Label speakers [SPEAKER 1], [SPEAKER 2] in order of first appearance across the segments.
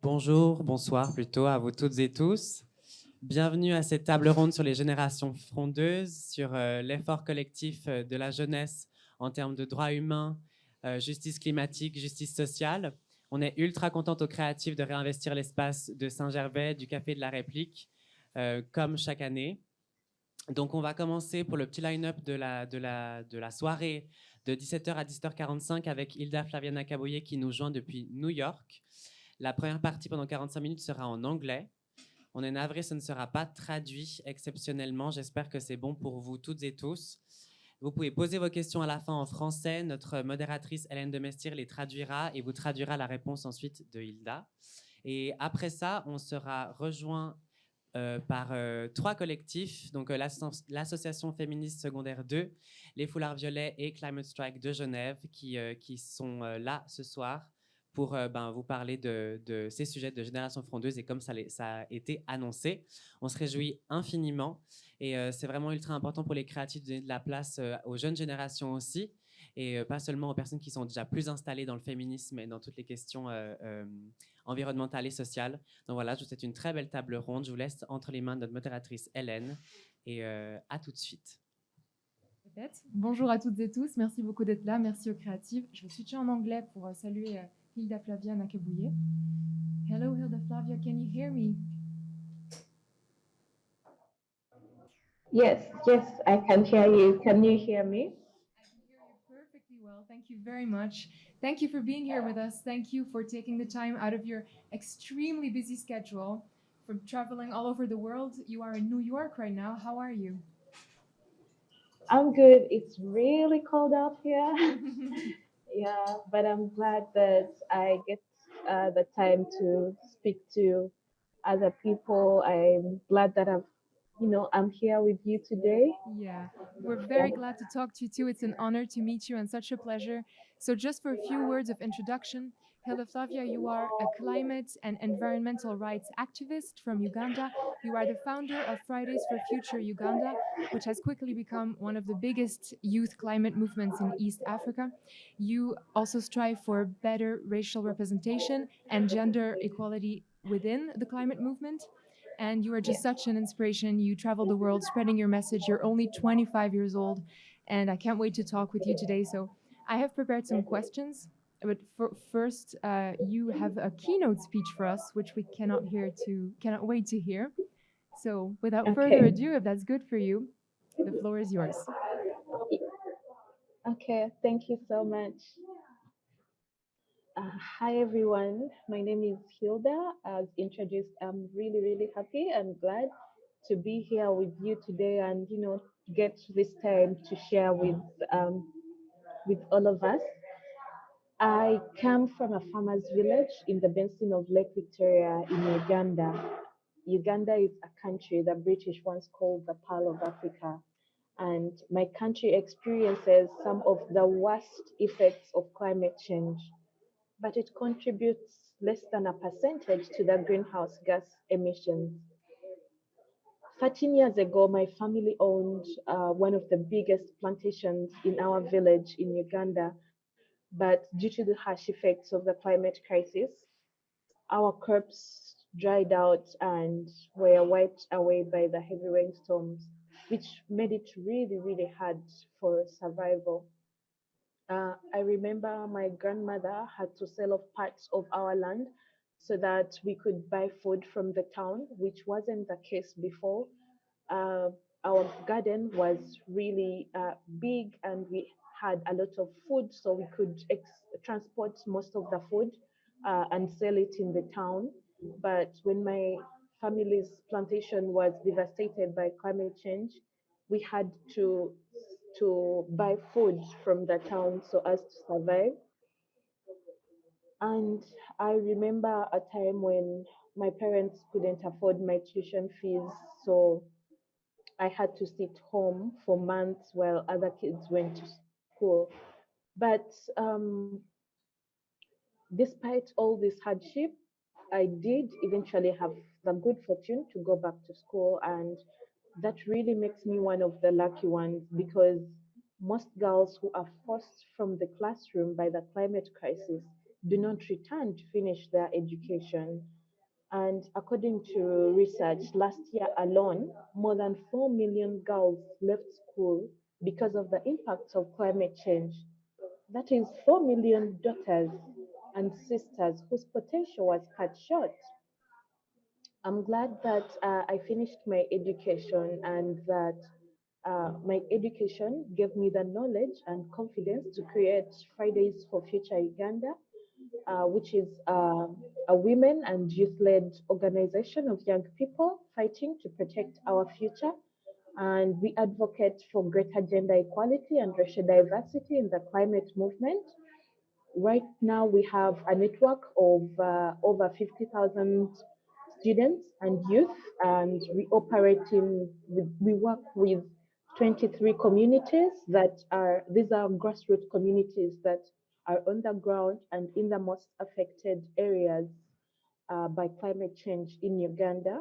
[SPEAKER 1] Bonjour, bonsoir plutôt à vous toutes et tous. Bienvenue à cette table ronde sur les générations frondeuses, sur l'effort collectif de la jeunesse en termes de droits humains, justice climatique, justice sociale. On est ultra contente aux créatifs de réinvestir l'espace de Saint-Gervais, du Café de la Réplique, comme chaque année. Donc on va commencer pour le petit line-up de la soirée de 17h à 10h45 avec Hilda Flaviana Cabouillet qui nous joint depuis New York. La première partie pendant 45 minutes sera en anglais. On est navré, ce ne sera pas traduit exceptionnellement. J'espère que c'est bon pour vous toutes et tous. Vous pouvez poser vos questions à la fin en français. Notre modératrice Hélène Demestir les traduira et vous traduira la réponse ensuite de Hilda. Et après ça, on sera rejoint par trois collectifs, donc l'association féministe secondaire 2, les Foulards Violets et Climate Strike de Genève qui sont là ce soir pour vous parler de ces sujets de génération frondeuse. Et comme ça a été annoncé, on se réjouit infiniment. Et c'est vraiment ultra important pour les créatifs de donner de la place aux jeunes générations aussi, et pas seulement aux personnes qui sont déjà plus installées dans le féminisme et dans toutes les questions environnementales et sociales. Donc voilà, je vous souhaite une très belle table ronde. Je vous laisse entre les mains de notre modératrice Hélène. Et à tout de suite.
[SPEAKER 2] Bonjour à toutes et tous, merci beaucoup d'être là, merci aux créatives. Je vais switcher en anglais pour saluer Hilda Flavia Nakabouye. Hello Hilda Flavia, can you hear me?
[SPEAKER 3] Yes, I can hear you. Can you hear me?
[SPEAKER 2] I can hear you perfectly well. Thank you very much. Thank you for being here with us. Thank you for taking the time out of your extremely busy schedule, for traveling all over the world. You are in New York right now. How are you?
[SPEAKER 3] I'm good. It's really cold out here. Yeah, but I'm glad that I get the time to speak to other people. I'm glad that I'm here with you today.
[SPEAKER 2] Yeah, we're
[SPEAKER 3] Yeah.
[SPEAKER 2] very glad to talk to you too. It's an honor to meet you and such a pleasure. So, just for a few words of introduction, Hilda Flavia, you are a climate and environmental rights activist from Uganda. You are the founder of Fridays for Future Uganda, which has quickly become one of the biggest youth climate movements in East Africa. You also strive for better racial representation and gender equality within the climate movement. And you are just such an inspiration. You travel the world spreading your message. You're only 25 years old, and I can't wait to talk with you today. So, I have prepared some questions, but first, you have a keynote speech for us, which we cannot wait to hear. So, without further
[SPEAKER 3] Okay.
[SPEAKER 2] ado, if that's good for you, the floor is yours.
[SPEAKER 3] Okay. Thank you so much. Hi everyone. My name is Hilda. As introduced, I'm really happy and glad to be here with you today and get this time to share with all of us. I come from a farmer's village in the basin of Lake Victoria in Uganda. Uganda is a country the British once called the Pearl of Africa, and my country experiences some of the worst effects of climate change, but it contributes less than a percentage to the greenhouse gas emissions. 13 years ago, my family owned one of the biggest plantations in our village in Uganda, but due to the harsh effects of the climate crisis, our crops dried out and were wiped away by the heavy rainstorms, which made it really hard for survival. I remember my grandmother had to sell off parts of our land so that we could buy food from the town, which wasn't the case before. Uh, our garden was really big and we had a lot of food, so we could transport most of the food and sell it in the town. But when my family's plantation was devastated by climate change, we had to buy food from the town so as to survive. And I remember a time when my parents couldn't afford my tuition fees, so I had to sit home for months while other kids went to school. But despite all this hardship, I did eventually have the good fortune to go back to school, and that really makes me one of the lucky ones because most girls who are forced from the classroom by the climate crisis do not return to finish their education. And according to research, last year alone, more than 4 million girls left school because of the impacts of climate change. That is 4 million daughters and sisters whose potential was cut short. I'm glad that I finished my education and that my education gave me the knowledge and confidence to create Fridays for Future Uganda, which is a women and youth led organization of young people fighting to protect our future. And we advocate for greater gender equality and racial diversity in the climate movement. Right now, we have a network of over 50,000 students and youth, and we work with 23 communities these are grassroots communities that are on the ground and in the most affected areas by climate change in Uganda.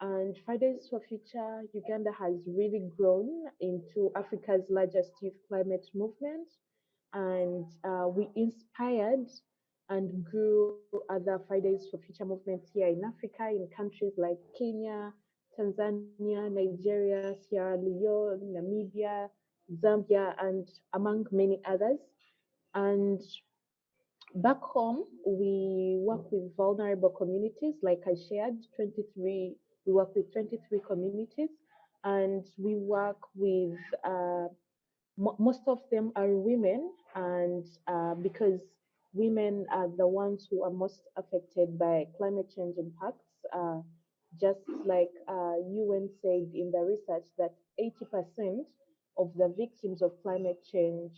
[SPEAKER 3] And Fridays for Future Uganda has really grown into Africa's largest youth climate movement. And we inspired and grew other Fridays for Future movements here in Africa, in countries like Kenya, Tanzania, Nigeria, Sierra Leone, Namibia, Zambia, and among many others. And back home, we work with vulnerable communities. Like I shared, 23, we work with 23 communities, and we work with, most of them are women, and because women are the ones who are most affected by climate change impacts, just like UN said in the research that 80% of the victims of climate change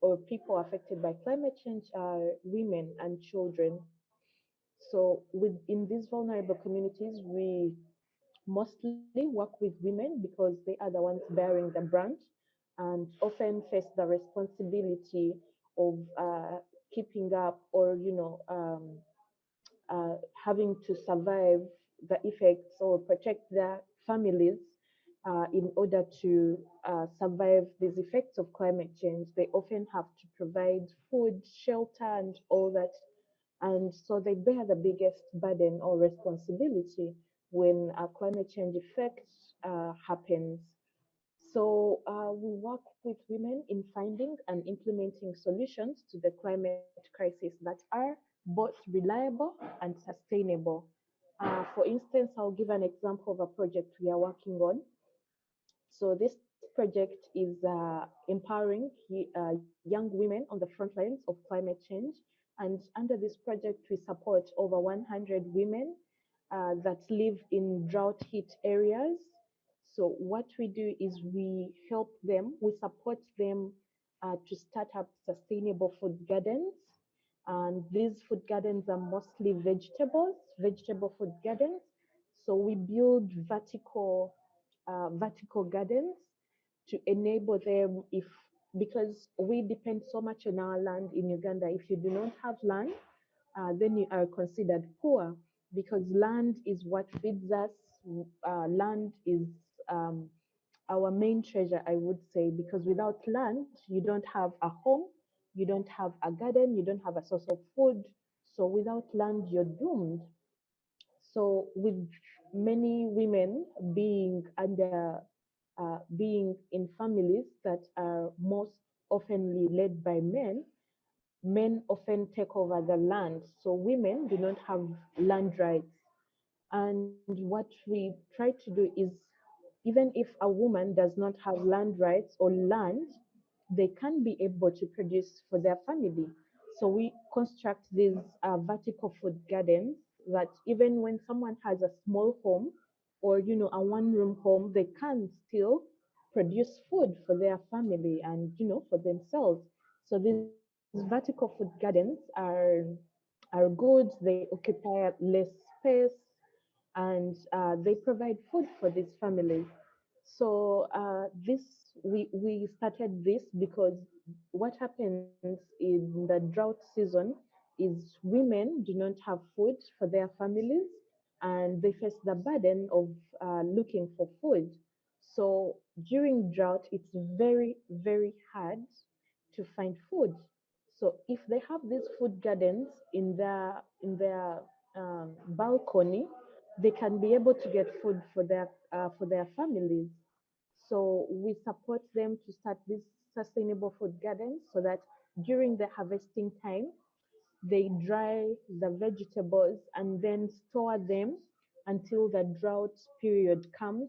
[SPEAKER 3] or people affected by climate change are women and children. So in these vulnerable communities, we mostly work with women because they are the ones bearing the brunt and often face the responsibility of keeping up or having to survive the effects or protect their families in order to survive these effects of climate change. They often have to provide food, shelter, and all that. And so they bear the biggest burden or responsibility when a climate change effect happens. So we work with women in finding and implementing solutions to the climate crisis that are both reliable and sustainable. For instance, I'll give an example of a project we are working on. So this project is empowering young women on the front lines of climate change. And under this project, we support over 100 women that live in drought hit areas. So what we do is we help them, we support them to start up sustainable food gardens. And these food gardens are mostly vegetable food gardens. So we build vertical gardens to enable them if because we depend so much on our land in Uganda. If you do not have land, then you are considered poor because land is what feeds us. Land is our main treasure, I would say, because without land, you don't have a home, you don't have a garden, you don't have a source of food. So without land, you're doomed. So with many women being in families that are most oftenly led by men, men often take over the land. So women do not have land rights. And what we try to do is, even if a woman does not have land rights or land, they can be able to produce for their family. So we construct these vertical food gardens that even when someone has a small home or a one-room home, they can still produce food for their family and for themselves. So these vertical food gardens are good. They occupy less space and they provide food for these families. So this we started this because what happens in the drought season is women do not have food for their families and they face the burden of looking for food. So during drought, it's very, very hard to find food. So if they have these food gardens in their balcony, they can be able to get food for their families. So we support them to start these sustainable food gardens so that during the harvesting time, they dry the vegetables and then store them until the drought period comes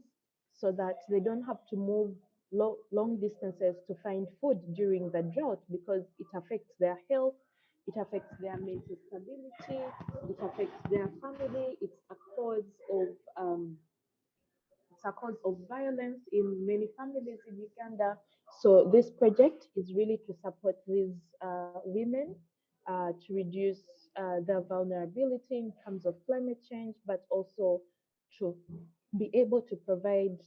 [SPEAKER 3] so that they don't have to move long distances to find food during the drought because it affects their health, it affects their mental stability, it affects their family. It's a cause of violence in many families in Uganda. So this project is really to support these women to reduce their vulnerability in terms of climate change, but also to be able to provide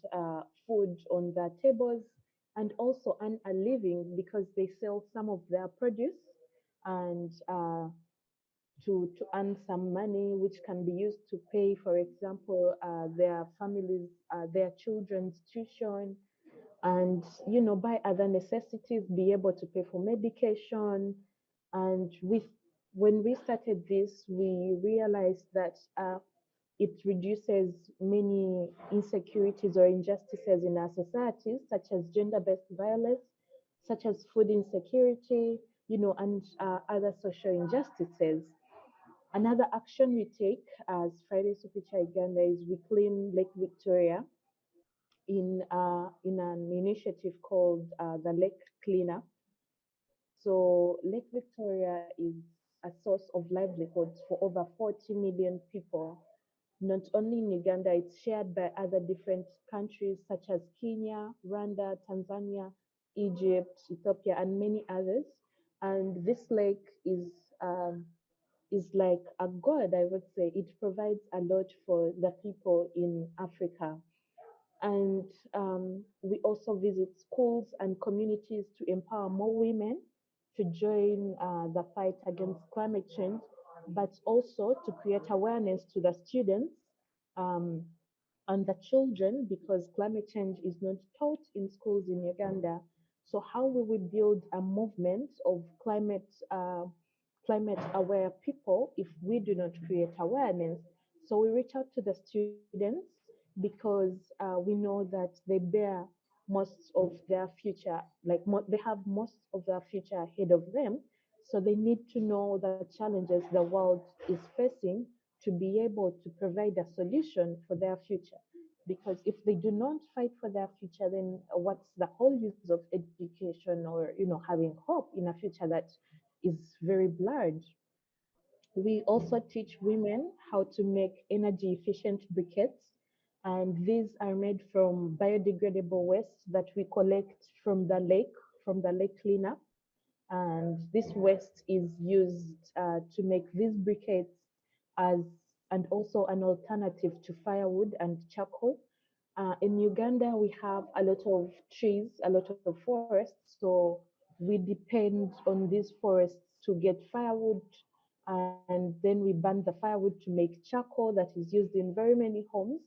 [SPEAKER 3] food on their tables and also earn a living because they sell some of their produce and to earn some money which can be used to pay, for example, their families, their children's tuition, and buy other necessities, be able to pay for medication. And when we started this, we realized that it reduces many insecurities or injustices in our societies, such as gender-based violence, such as food insecurity, and other social injustices. Another action we take as Fridays for Future Uganda is we clean Lake Victoria in an initiative called the Lake Cleanup. So Lake Victoria is a source of livelihoods for over 40 million people. Not only in Uganda, it's shared by other different countries such as Kenya, Rwanda, Tanzania, Egypt, Ethiopia, and many others. And this lake is like a god, I would say. It provides a lot for the people in Africa. And we also visit schools and communities to empower more women to join the fight against climate change, but also to create awareness to the students um, and the children because climate change is not taught in schools in Uganda. So how will we build a movement of climate aware people if we do not create awareness? So we reach out to the students because we know that they bear most of their future, like they have most of their future ahead of them. So they need to know the challenges the world is facing to be able to provide a solution for their future. Because if they do not fight for their future, then what's the whole use of education or having hope in a future that is very blurred? We also teach women how to make energy efficient briquettes, and these are made from biodegradable waste that we collect from the lake cleanup. And this waste is used to make these briquettes as and also an alternative to firewood and charcoal. In Uganda, we have a lot of trees, a lot of forests, so we depend on these forests to get firewood, and then we burn the firewood to make charcoal that is used in very many homes.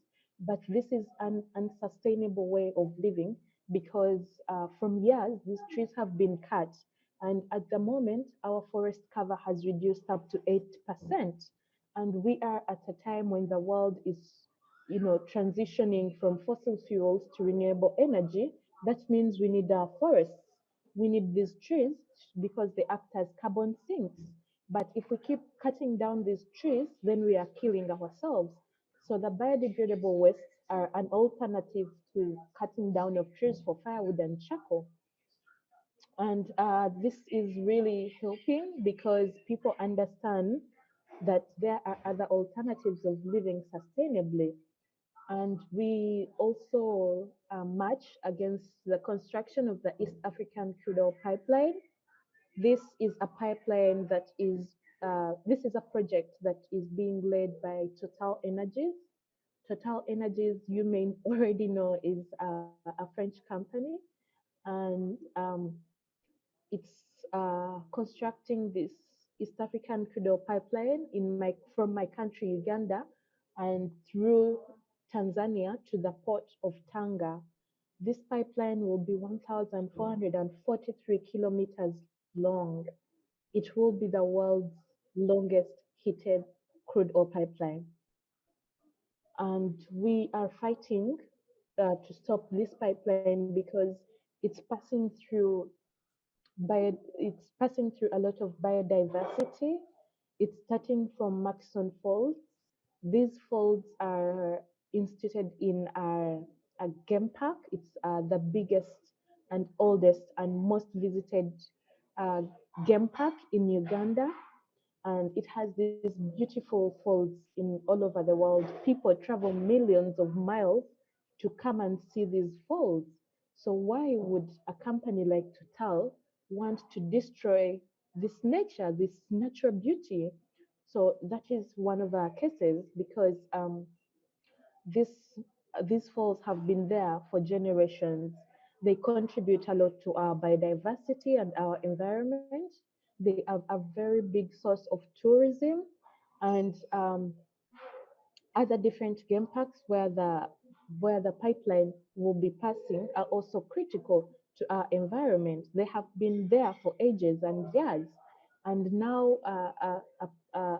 [SPEAKER 3] But this is an unsustainable way of living because from years, these trees have been cut, and at the moment, our forest cover has reduced up to 8%. And we are at a time when the world is transitioning from fossil fuels to renewable energy. That means we need our forests. We need these trees because they act as carbon sinks. But if we keep cutting down these trees, then we are killing ourselves. So the biodegradable wastes are an alternative to cutting down of trees for firewood and charcoal. And this is really helping because people understand that there are other alternatives of living sustainably. And we also march against the construction of the East African crude oil pipeline. This is a pipeline that this is a project that is being led by Total Energies. Total Energies, you may already know, is a French company, and it's constructing this East African crude oil pipeline from my country, Uganda, and through Tanzania to the port of Tanga. This pipeline will be 1,443 kilometers long. It will be the world's longest heated crude oil pipeline. And we are fighting to stop this pipeline because it's passing through it's passing through a lot of biodiversity. It's starting from Maxon Falls. These falls are instituted in a game park. It's the biggest and oldest and most visited uh, game park in Uganda, and it has these beautiful falls in all over the world. People travel millions of miles to come and see these falls. So why would a company like Total want to destroy this nature, this natural beauty? So that is one of our cases because this, these falls have been there for generations. They contribute a lot to our biodiversity and our environment. They are a very big source of tourism and other different game parks where the pipeline will be passing are also critical to our environment. They have been there for ages and years, and now a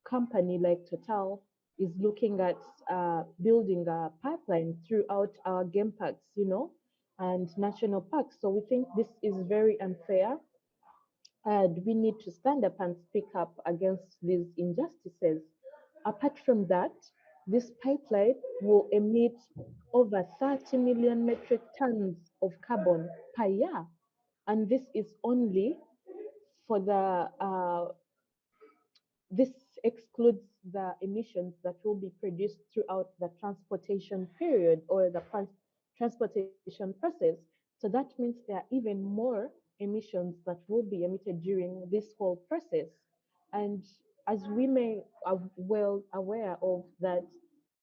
[SPEAKER 3] company like Total is looking at building a pipeline throughout our game parks, and national parks. So we think this is very unfair, and we need to stand up and speak up against these injustices. Apart from that, this pipeline will emit over 30 million metric tons of carbon per year. And this is only for this excludes the emissions that will be produced throughout the transportation period or the transportation process. So that means there are even more emissions that will be emitted during this whole process. And as we may are well aware of that,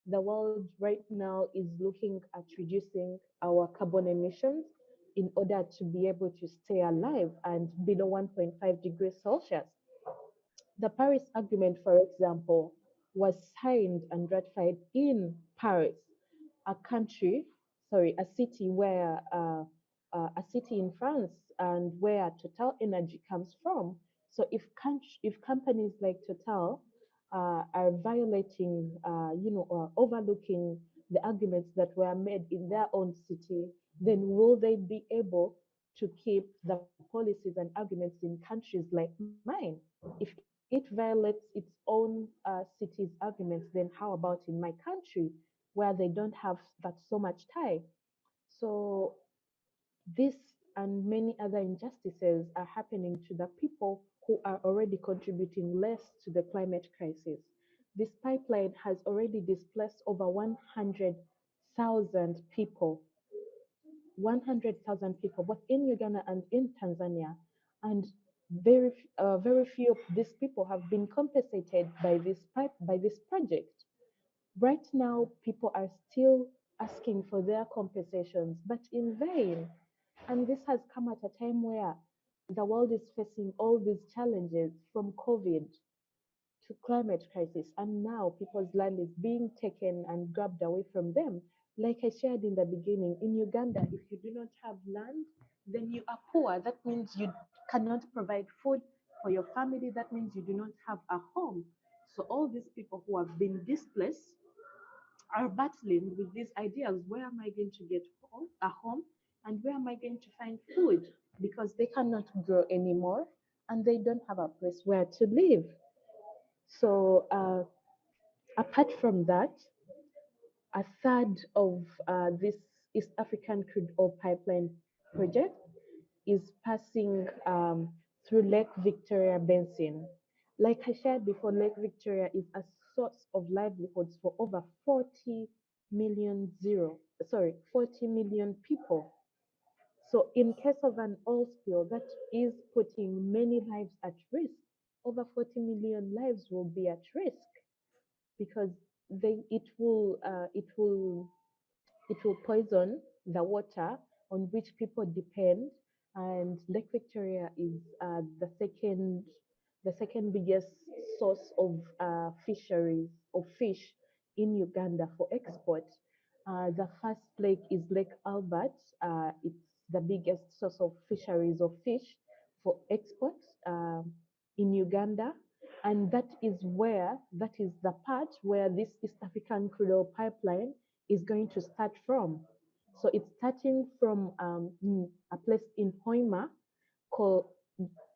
[SPEAKER 3] the world right now is looking at reducing our carbon emissions in order to be able to stay alive and below 1.5 degrees Celsius. The Paris Agreement, for example, was signed and ratified in Paris, a country, sorry, a city in France, and where Total Energy comes from. So if companies like Total are violating, or overlooking the agreements that were made in their own city, then will they be able to keep the policies and agreements in countries like mine? If it violates its own city's agreements, then how about in my country where they don't have that so much tie? So this and many other injustices are happening to the people who are already contributing less to the climate crisis. This pipeline has already displaced over 100,000 people, 100,000 people, both in Uganda and in Tanzania. And very few of these people have been compensated by this project. Right now, people are still asking for their compensations, but in vain. And this has come at a time where the world is facing all these challenges from COVID to climate crisis, and now people's land is being taken and grabbed away from them. Like I shared in the beginning, in Uganda, if you do not have land, then you are poor. That means you cannot provide food for your family. That means you do not have a home. So all these people who have been displaced are battling with these ideas. Where am I going to get a home, and where am I going to find food? Because they cannot grow anymore and they don't have a place where to live. So, apart from that, a third of this East African crude oil pipeline project is passing through Lake Victoria Basin. Like I shared before, Lake Victoria is a source of livelihoods for over 40 million people. So in case of an oil spill, that is putting many lives at risk. Over 40 million lives will be at risk because it will poison the water on which people depend, and Lake Victoria is the second biggest source of fisheries of fish in Uganda for export. The first lake is Lake Albert. It's the biggest source of fisheries of fish for export in Uganda. And that is the part where this East African crude oil pipeline is going to start from. So it's starting from a place in Hoima called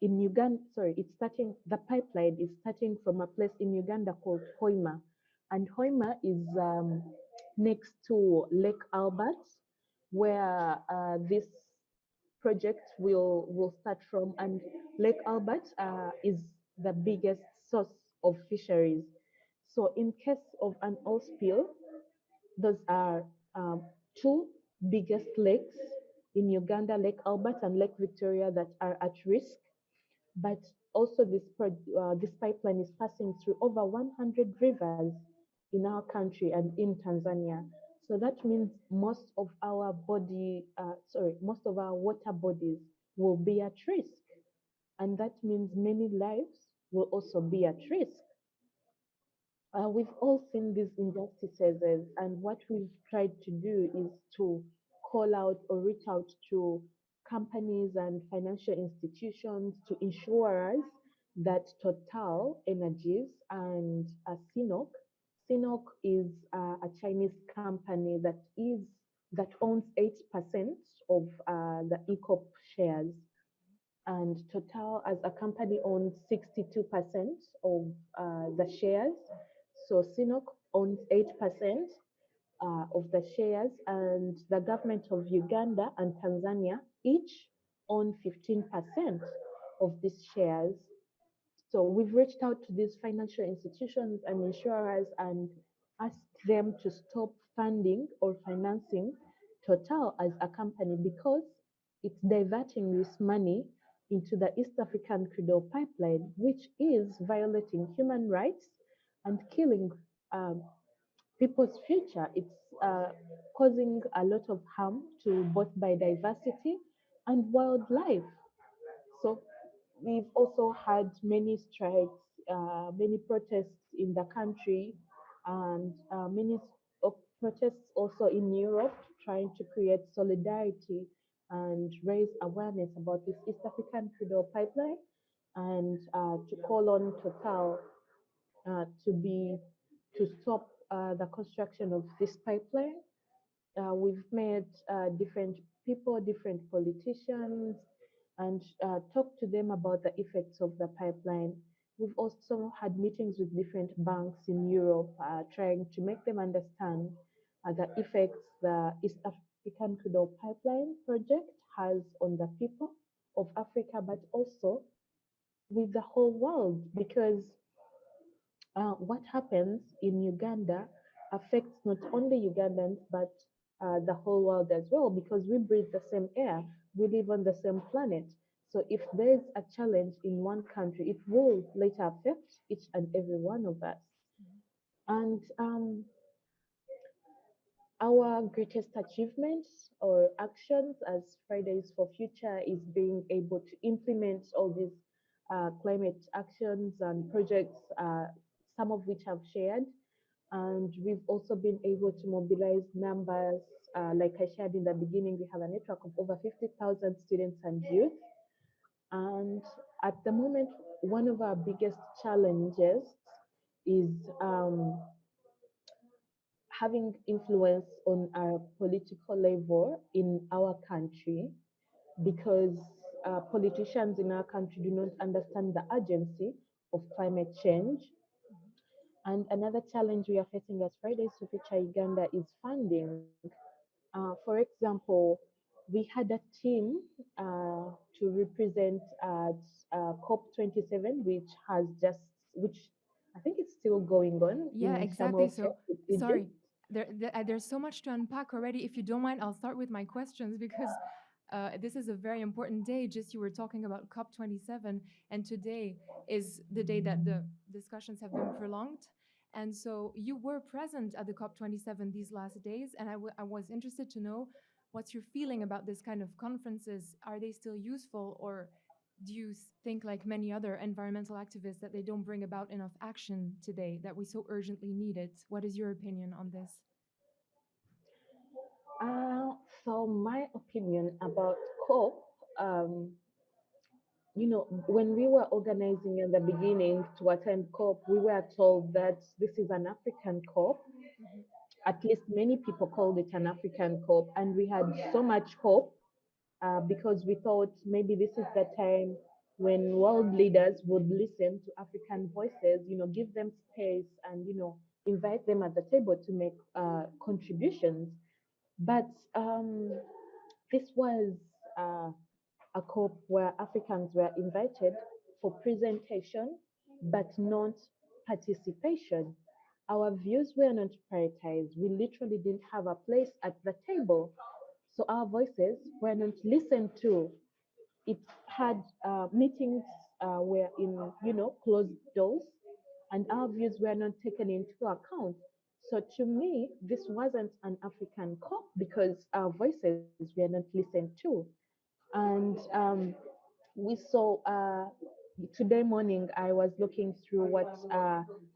[SPEAKER 3] in Uganda. Sorry, the pipeline is starting from a place in Uganda called Hoima. And Hoima is next to Lake Albert, where this project will start from. And Lake Albert is the biggest source of fisheries. So in case of an oil spill, those are two biggest lakes in Uganda, Lake Albert and Lake Victoria, that are at risk. But also this pipeline is passing through over 100 rivers in our country and in Tanzania. So that means most of our water bodies will be at risk. And that means many lives will also be at risk. We've all seen these injustices, and what we've tried to do is to call out or reach out to companies and financial institutions to ensure us that Total Energies and CNOOC is a Chinese company that owns 8% of the ECOP shares, and Total as a company owns 62% of the shares. So CNOOC owns 8% of the shares, and the government of Uganda and Tanzania each own 15% of these shares. So we've reached out to these financial institutions and insurers and asked them to stop funding or financing Total as a company, because it's diverting this money into the East African crude oil pipeline, which is violating human rights and killing um, people's future. It's causing a lot of harm to both biodiversity and wildlife. So we've also had many strikes, many protests in the country, and protests also in Europe, trying to create solidarity and raise awareness about this East African crude oil pipeline, and to call on Total to stop the construction of this pipeline. We've met different people, different politicians, and talked to them about the effects of the pipeline. We've also had meetings with different banks in Europe, trying to make them understand the effects the East African crude oil pipeline project has on the people of Africa, but also with the whole world, because what happens in Uganda affects not only Ugandans, but the whole world as well, because we breathe the same air, we live on the same planet. So if there's a challenge in one country, it will later affect each and every one of us. And our greatest achievements or actions as Fridays for Future is being able to implement all these climate actions and projects, some of which I've shared. And we've also been able to mobilize numbers. Like I shared in the beginning, we have a network of over 50,000 students and youth. And at the moment, one of our biggest challenges is having influence on our political level in our country, because politicians in our country do not understand the urgency of climate change. And another challenge we are facing as Fridays for Future Uganda is funding. For example, we had a team to represent at COP27, which I think it's still going on
[SPEAKER 2] Yeah,
[SPEAKER 3] in Sharm
[SPEAKER 2] exactly.
[SPEAKER 3] el
[SPEAKER 2] So,
[SPEAKER 3] Sheikh,
[SPEAKER 2] sorry,
[SPEAKER 3] Egypt.
[SPEAKER 2] there's so much to unpack already. If you don't mind, I'll start with my questions because this is a very important day. Just you were talking about COP27, and today is the day that the discussions have been prolonged. And so you were present at the COP27 these last days, and I was interested to know what's your feeling about this kind of conferences. Are they still useful, or do you think, like many other environmental activists, that they don't bring about enough action today, that we so urgently need it? What is your opinion on this?
[SPEAKER 3] Uh, so my opinion about COP, um, when we were organizing in the beginning to attend COP, we were told that this is an African COP.
[SPEAKER 2] Mhm.
[SPEAKER 3] At least many people called it an African COP, and we had so much hope because we thought maybe this is the time when world leaders would listen to African voices, give them space and, invite them at the table to make contributions. But this was uh, a COP where Africans were invited for presentation but not participation. Our views were not prioritized. We literally didn't have a place at the table. So our voices were not listened to. It had meetings were in, closed doors, and our views were not taken into account. So to me, this wasn't an African COP because our voices were not listened to. And we saw today morning I was looking through what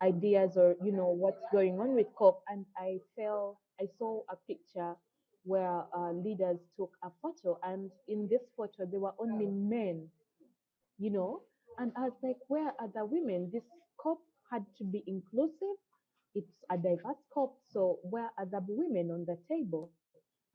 [SPEAKER 3] ideas or what's going on with COP, and I saw a picture where leaders took a photo, and in this photo there were only men, you know and I was like, where are the women? This COP had to be inclusive. It's a diverse COP, so where are the women on the table?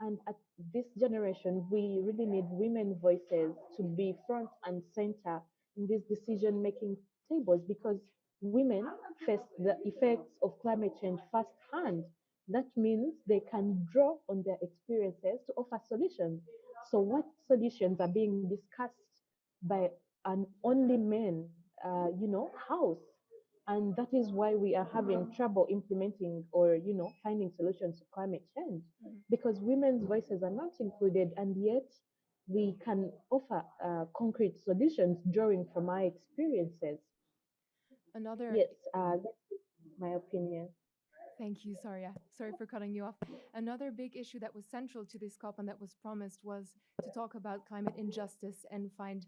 [SPEAKER 3] And at this generation, we really need women voices to be front and center in these decision making tables because women face the effects of climate change firsthand. That means they can draw on their experiences to offer solutions. So, what solutions are being discussed by an only men, house? And that is why we are having trouble implementing or finding solutions to climate change,
[SPEAKER 2] Mhm.
[SPEAKER 3] because women's voices are not included, and yet we can offer concrete solutions drawing from our experiences.
[SPEAKER 2] Another
[SPEAKER 3] Yes, that's my opinion.
[SPEAKER 2] Thank you. Sorry, sorry for cutting you off. Another big issue that was central to this COP and that was promised was to talk about climate injustice and find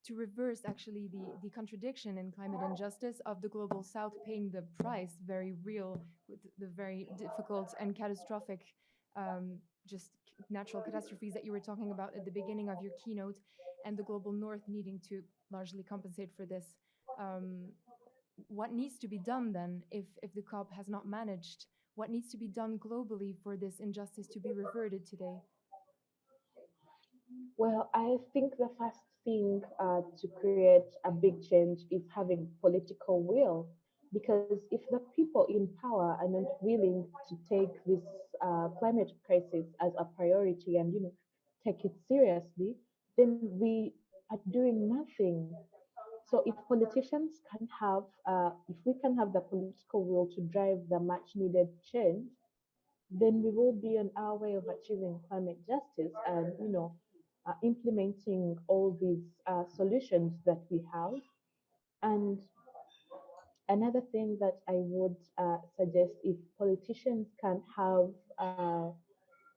[SPEAKER 2] to reverse actually the contradiction in climate injustice of the global south paying the price, very real, with the very difficult and catastrophic just natural catastrophes that you were talking about at the beginning of your keynote, and the global north needing to largely compensate for this. Um, what needs to be done then if the COP has not managed? What needs to be done globally for this injustice to be reverted today?
[SPEAKER 3] Well, I think the first thing to create a big change is having political will. Because if the people in power are not willing to take this climate crisis as a priority and take it seriously, then we are doing nothing. So if politicians can have, if we can have the political will to drive the much needed change, then we will be on our way of achieving climate justice and implementing all these solutions that we have. And another thing that I would suggest, if politicians can have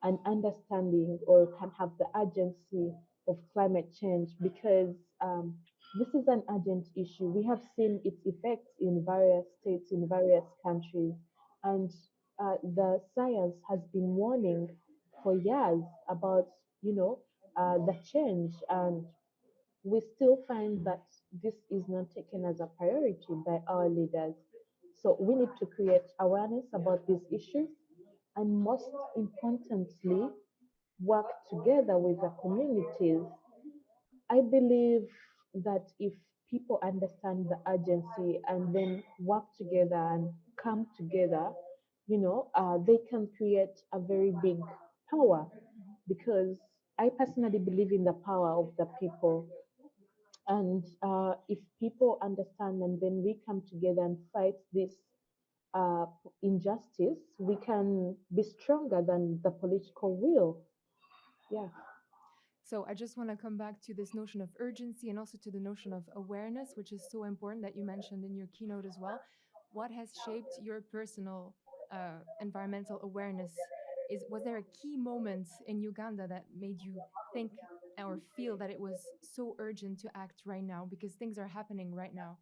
[SPEAKER 3] an understanding or can have the urgency of climate change, because this is an urgent issue. We have seen its effects in various states, in various countries, and the science has been warning for years about, the change, and we still find that this is not taken as a priority by our leaders. So we need to create awareness about these issues, and most importantly, work together with the communities. I believe that if people understand the urgency and then work together and come together, they can create a very big power, because I personally believe in the power of the people. And if people understand and then we come together and fight this uh, injustice, we can be stronger than the political will. Yeah.
[SPEAKER 2] So I just want to come back to this notion of urgency and also to the notion of awareness, which is so important that you mentioned in your keynote as well. What has shaped your personal environmental awareness? Was there a key moment in Uganda that made you think or feel that it was so urgent to act right now because things are happening right now?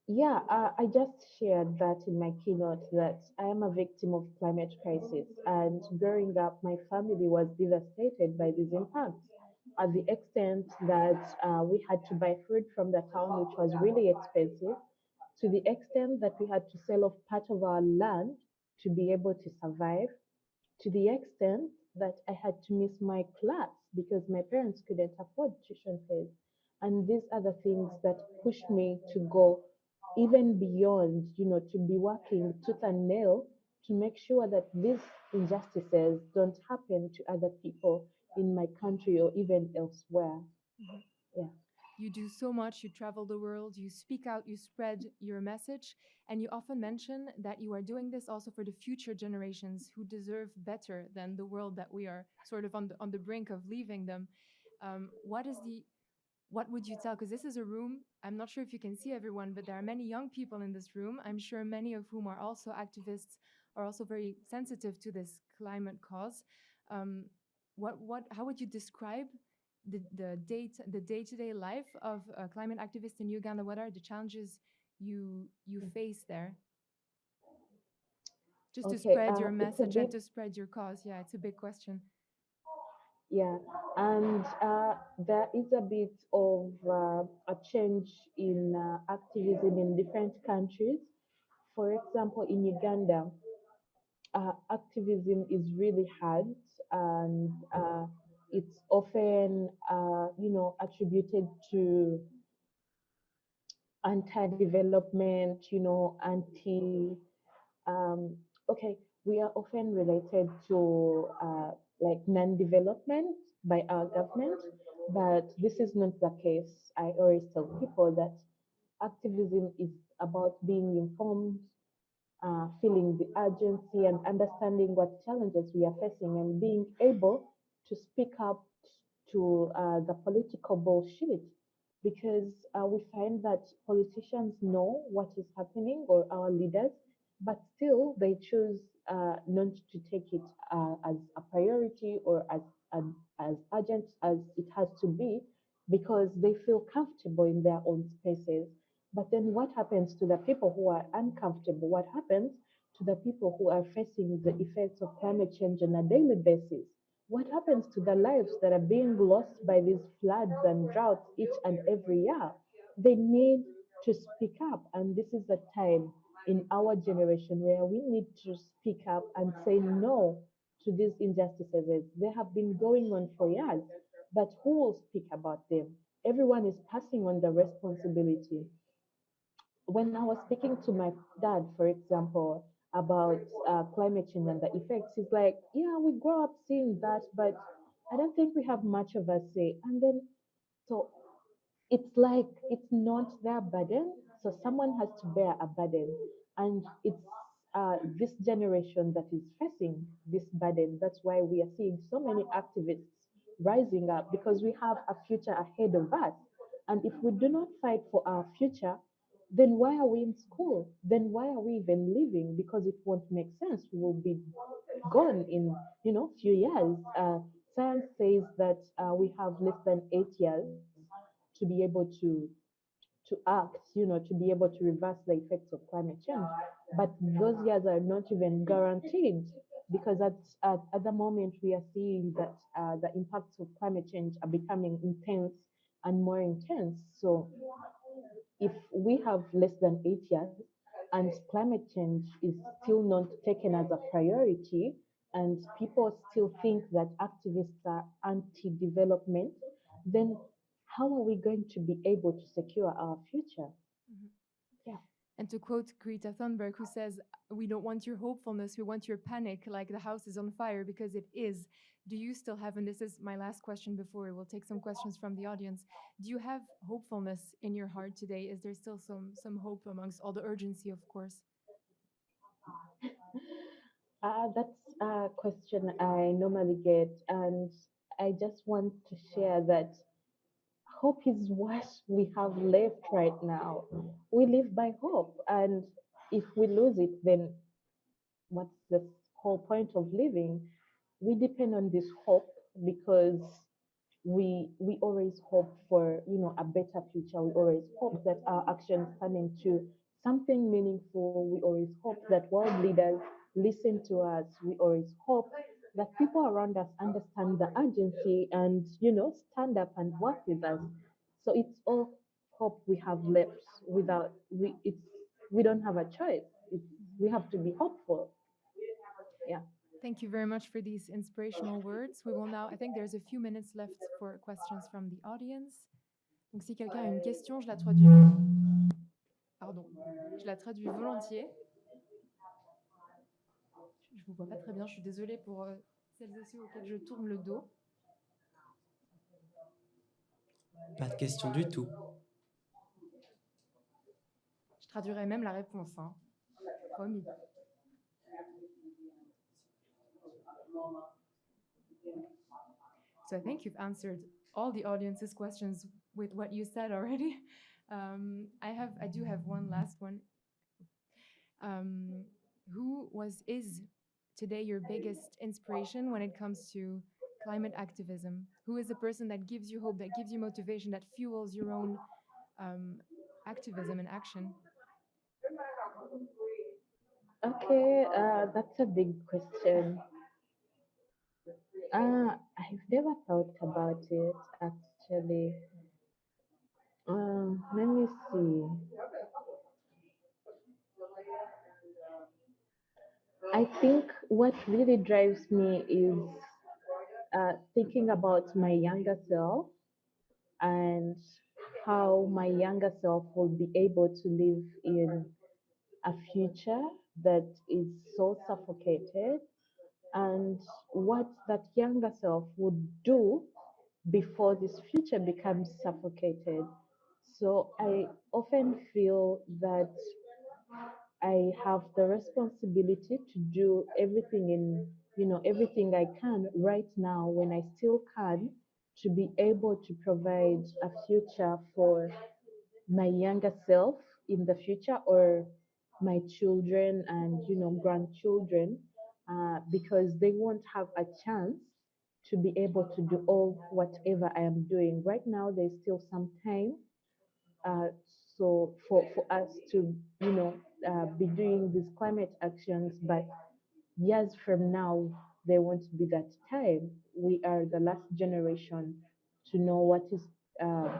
[SPEAKER 3] Yeah, I just shared that in my keynote that I am a victim of climate crisis, and growing up, my family was devastated by these impacts. at the extent that we had to buy food from the town, which was really expensive, to the extent that we had to sell off part of our land to be able to survive, to the extent that I had to miss my class because my parents couldn't afford tuition fees. And these are the things that pushed me to go even beyond, to be working tooth and nail to make sure that these injustices don't happen to other people in my country or even elsewhere.
[SPEAKER 2] Mhm.
[SPEAKER 3] Yeah.
[SPEAKER 2] You do so much, you travel the world, you speak out, you spread your message, and you often mention that you are doing this also for the future generations who deserve better than the world that we are sort of on the brink of leaving them. What would you tell? Because this is a room, I'm not sure if you can see everyone, but there are many young people in this room. I'm sure many of whom are also activists, are also very sensitive to this climate cause. Um, how would you describe the day-to-day life of a climate activist in Uganda? What are the challenges you face there? Just to
[SPEAKER 3] Okay.
[SPEAKER 2] spread your
[SPEAKER 3] It's a
[SPEAKER 2] message and
[SPEAKER 3] bit.
[SPEAKER 2] to spread your cause. Yeah, it's a big question.
[SPEAKER 3] Yeah, and there is a bit of a change in activism in different countries. For example, in Uganda, activism is really hard, and it's often, attributed to anti-development, um, okay, we are often related to like non-development by our government, but this is not the case. I always tell people that activism is about being informed, feeling the urgency and understanding what challenges we are facing and being able to speak up to the political bullshit because we find that politicians know what is happening or our leaders, but still they choose not to take it as a priority or as urgent as it has to be because they feel comfortable in their own spaces. But then what happens to the people who are uncomfortable? What happens to the people who are facing the effects of climate change on a daily basis? What happens to the lives that are being lost by these floods and droughts each and every year? They need to speak up, and this is the time in our generation where we need to speak up and say no to these injustices. They have been going on for years, but who will speak about them? Everyone is passing on the responsibility. When I was speaking to my dad, for example, about climate change and the effects, he's like, "Yeah, we grow up seeing that, but I don't think we have much of a say." And then, so it's like it's not their burden, so someone has to bear a burden, and it's this generation that is facing this burden. That's why we are seeing so many activists rising up because we have a future ahead of us, and if we do not fight for our future, then why are we in school? Then why are we even living? Because it won't make sense. We will be gone in few years. Science says that we have less than 8 years to be able to act, to be able to reverse the effects of climate change. But those years are not even guaranteed because at the moment we are seeing that the impacts of climate change are becoming intense and more intense. So if we have less than 8 years and climate change is still not taken as a priority, and people still think that activists are anti development, then how are we going to be able to secure our future?
[SPEAKER 2] Mhm.
[SPEAKER 3] Yeah.
[SPEAKER 2] And to quote Greta Thunberg, who says, "We don't want your hopefulness, we want your panic, like the house is on fire," because it is. Do you still have, and this is my last question before we'll take some questions from the audience, do you have hopefulness in your heart today? Is there still some hope amongst all the urgency, of course?
[SPEAKER 3] That's a question I normally get, and I just want to share that hope is what we have left right now. We live by hope, and if we lose it, then what's the whole point of living? We depend on this hope because we always hope for a better future. We always hope that our actions turn into something meaningful. We always hope that world leaders listen to us. We always hope that people around us understand the urgency and stand up and work with us. So it's all hope we have left. Without we don't have a choice. We have to be hopeful. Yeah.
[SPEAKER 2] Thank you very much for these inspirational words. We will now, I think there's a few minutes left for questions from the audience. Donc si quelqu'un a une question, je la traduis. Pardon. Je la traduis volontiers. Je vous vois pas très bien, je suis désolée pour celles et ceux auxquels je tourne le dos.
[SPEAKER 1] Pas de question du tout.
[SPEAKER 2] Je traduirai même la réponse, hein. Promis. So I think you've answered all the audience's questions with what you said already. I do have one last one. Is today your biggest inspiration when it comes to climate activism? Who is the person that gives you hope, that gives you motivation, that fuels your own activism and action?
[SPEAKER 3] Okay, that's a big question. I've never thought about it actually. Let me see. I think what really drives me is thinking about my younger self and how my younger self will be able to live in a future that is so suffocated, and what that younger self would do before this future becomes suffocated. So I often feel that I have the responsibility to do everything everything I can right now when I still can, to be able to provide a future for my younger self in the future, or my children and grandchildren, because they won't have a chance to be able to do all whatever I am doing right now. There's still some time, uh, so for us to be doing these climate actions, but years from now there won't be that time. We are the last generation to know uh,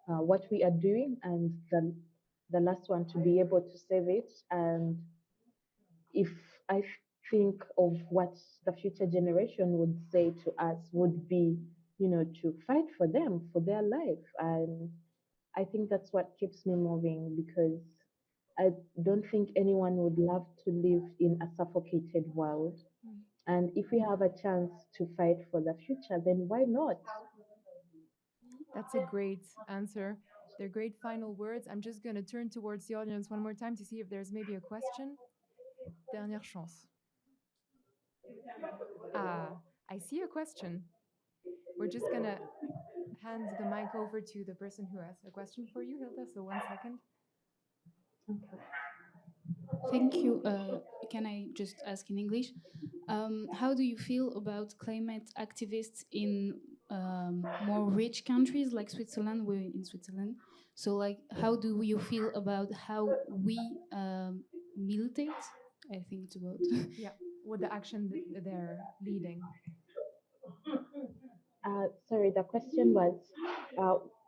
[SPEAKER 3] what we are doing, and the last one to be able to save it. And if I think of what the future generation would say to us, would be to fight for them, for their life. And I think that's what keeps me moving, because I don't think anyone would love to live in a suffocated world.
[SPEAKER 2] Mm.
[SPEAKER 3] And if we have a chance to fight for the future, then why not?
[SPEAKER 2] That's a great answer. They're great final words. I'm just going to turn towards the audience one more time to see if there's maybe a question. Dernière chance. Ah, I see a question. We're just going to hand the mic over to the person who has a question for you, Hilda. So 1 second.
[SPEAKER 3] Okay.
[SPEAKER 4] Thank you. Can I just ask in English? How do you feel about climate activists in more rich countries like Switzerland? We're in Switzerland. So, like, how do you feel about how we militate? I think it's about.
[SPEAKER 2] Yeah, with the action that they're leading.
[SPEAKER 3] Sorry, the question was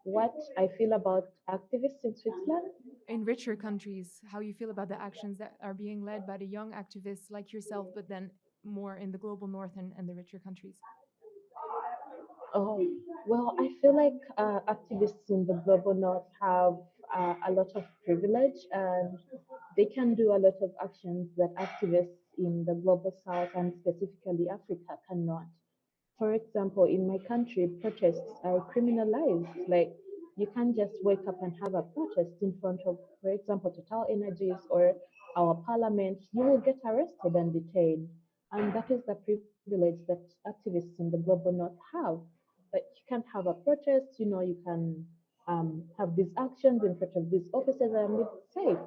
[SPEAKER 3] what I feel about activists in Switzerland.
[SPEAKER 2] In richer countries, how you feel about the actions that are being led by the young activists like yourself, but then more in the global north and the richer countries.
[SPEAKER 3] Oh, well, I feel like activists in the global north have a lot of privilege, and they can do a lot of actions that activists in the global south and specifically Africa cannot. For example, in my country, protests are criminalized. Like, you can't just wake up and have a protest in front of, for example, Total Energies or our parliament. You will get arrested and detained. And that is the privilege that activists in the global north have. But you can't have a protest, you can have these actions in front of these offices, and it's safe.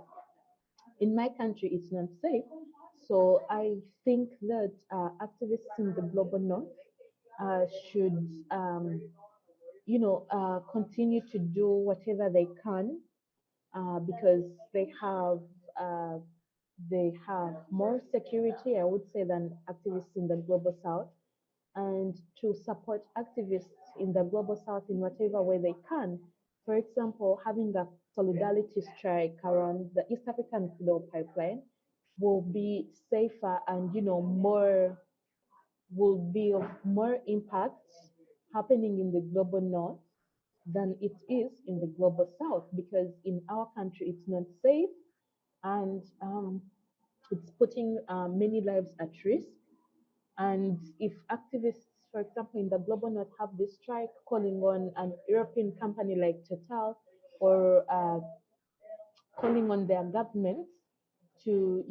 [SPEAKER 3] In my country, it's not safe. So I think that activists in the global north should, continue to do whatever they can, because they have uh, they have more security, I would say, than activists in the global south, and to support activists in the global south in whatever way they can. For example, having a solidarity strike around the East African crude oil pipeline will be safer and more will be of more impact happening in the global north than it is in the global south, because in our country it's not safe, and it's putting many lives at risk. And if activists, for example, in the global north have this strike calling on an European company like Total, or calling on their governments to,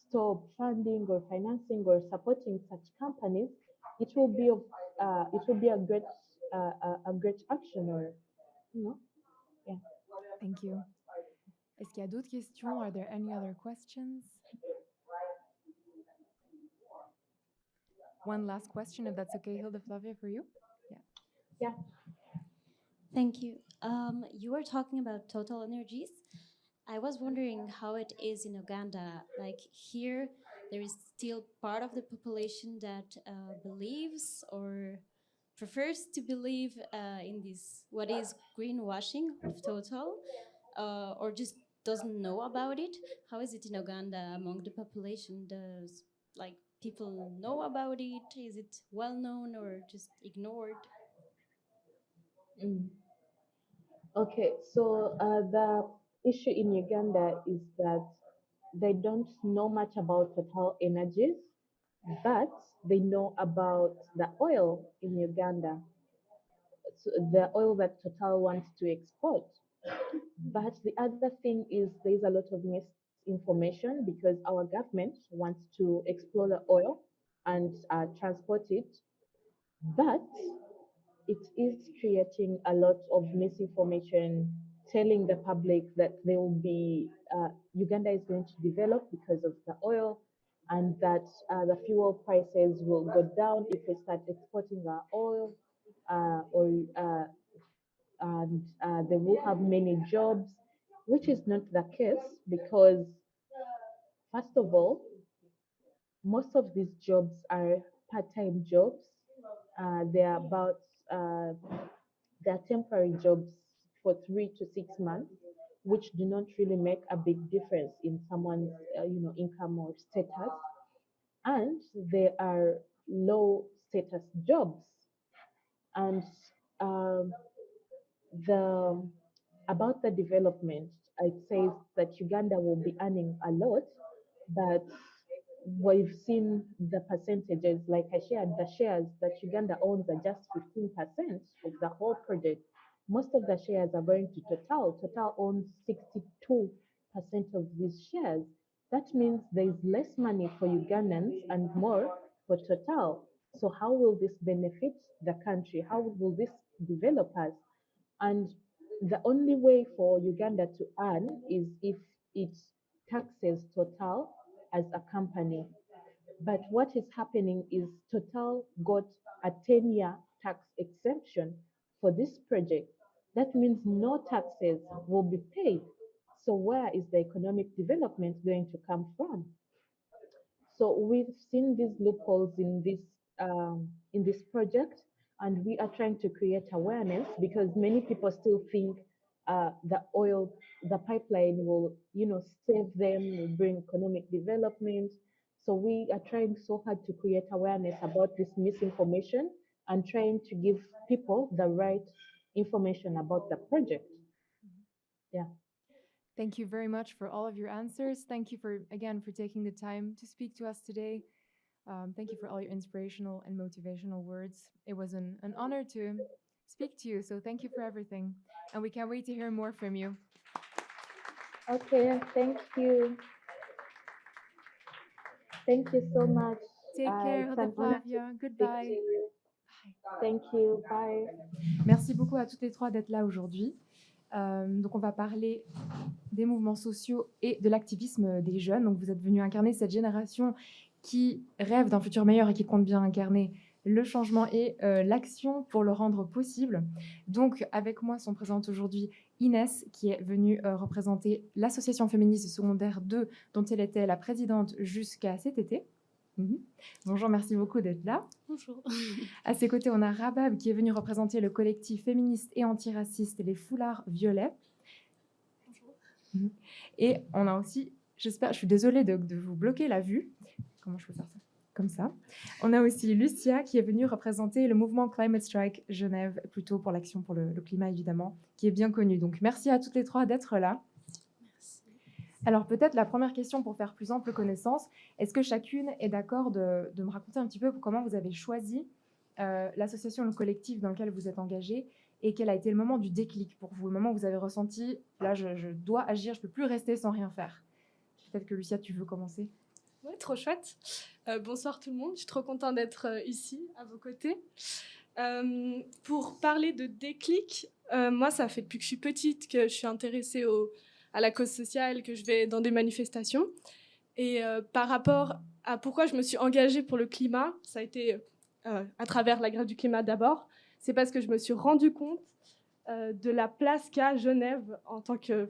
[SPEAKER 3] stop funding or financing or supporting such companies, it will be a great action, or you know, yeah.
[SPEAKER 2] Thank you. Est-ce qu'il y a d'autres questions? Are there any other questions? One last question, if that's okay, Hilda Flavia, for you.
[SPEAKER 3] Yeah.
[SPEAKER 5] Thank you. You were talking about Total Energies. I was wondering how it is in Uganda. Like here, there is still part of the population that believes or prefers to believe in this, what is greenwashing of Total, or just doesn't know about it. How is it in Uganda among the population? Does like people know about it? Is it well known or just ignored?
[SPEAKER 3] Mm. Okay, so the issue in Uganda is that they don't know much about Total Energies, but they know about the oil in Uganda, so the oil that Total wants to export. But the other thing is there's a lot of misinformation because our government wants to explore the oil and transport it, but it is creating a lot of misinformation, telling the public that there will be Uganda is going to develop because of the oil, and that the fuel prices will go down if we start exporting our oil, or and they will have many jobs, which is not the case because, first of all, most of these jobs are part-time jobs. They're about they're temporary jobs for 3 to 6 months, which do not really make a big difference in someone's income or status, and they are low status jobs. And um, the about the development, it says that Uganda will be earning a lot, but we've seen the percentages, like I shared, the shares that Uganda owns are just 15% of the whole project. Most of the shares are going to Total. Total owns 62% of these shares. That means there is less money for Ugandans and more for Total. So how will this benefit the country? How will this develop us? And the only way for Uganda to earn is if it taxes Total as a company. But what is happening is Total got a 10-year tax exemption for this project. That means no taxes will be paid. So where is the economic development going to come from? So we've seen these loopholes in this project, and we are trying to create awareness because many people still think the pipeline will, save them, will bring economic development. So we are trying so hard to create awareness about this misinformation and trying to give people the right information about the project. Yeah.
[SPEAKER 2] Thank you very much for all of your answers. Thank you for taking the time to speak to us today. Thank you for all your inspirational and motivational words. It was an honor to speak to you. So thank you for everything. And we can't wait to hear more from you.
[SPEAKER 3] Okay, thank you. Thank you so much.
[SPEAKER 2] Take care,
[SPEAKER 3] It's
[SPEAKER 2] Hilda
[SPEAKER 3] an honor to
[SPEAKER 2] Flavia.
[SPEAKER 3] speak
[SPEAKER 2] Goodbye.
[SPEAKER 3] to you. Thank you. Bye.
[SPEAKER 2] Merci beaucoup à toutes les trois d'être là aujourd'hui. Donc on va parler des mouvements sociaux et de l'activisme des jeunes. Donc vous êtes venus incarner cette génération qui rêve d'un futur meilleur et qui compte bien incarner le changement et l'action pour le rendre possible. Donc, avec moi sont présentes aujourd'hui Inès, qui est venue représenter l'association féministe secondaire 2, dont elle était la présidente jusqu'à cet été. Bonjour, merci beaucoup d'être là.
[SPEAKER 4] Bonjour.
[SPEAKER 2] À ses côtés, on a Rabab, qui est venu représenter le collectif féministe et antiraciste Les Foulards Violets. Bonjour. Et on a aussi, je suis désolée de vous bloquer la vue. Comment je peux faire ça? Comme ça. On a aussi Lucia, qui est venue représenter le mouvement Climate Strike Genève, plutôt pour l'action pour le climat, évidemment, qui est bien connu. Donc, merci à toutes les trois d'être là.
[SPEAKER 4] Merci.
[SPEAKER 2] Alors, peut-être la première question pour faire plus ample connaissance, est-ce que chacune est d'accord de me raconter un petit peu comment vous avez choisi l'association, le collectif dans lequel vous êtes engagée, et quel a été le moment du déclic pour vous, le moment où vous avez ressenti, là, je dois agir, je ne peux plus rester sans rien faire. Peut-être que Lucia, tu veux commencer?
[SPEAKER 6] Ouais, trop chouette. Bonsoir tout le monde, je suis trop contente d'être ici, à vos côtés. Pour parler de déclic, moi, ça fait depuis que je suis petite que je suis intéressée à la cause sociale, que je vais dans des manifestations. Et par rapport à pourquoi je me suis engagée pour le climat, ça a été à travers la grève du climat d'abord, c'est parce que je me suis rendu compte de la place qu'a Genève en tant que...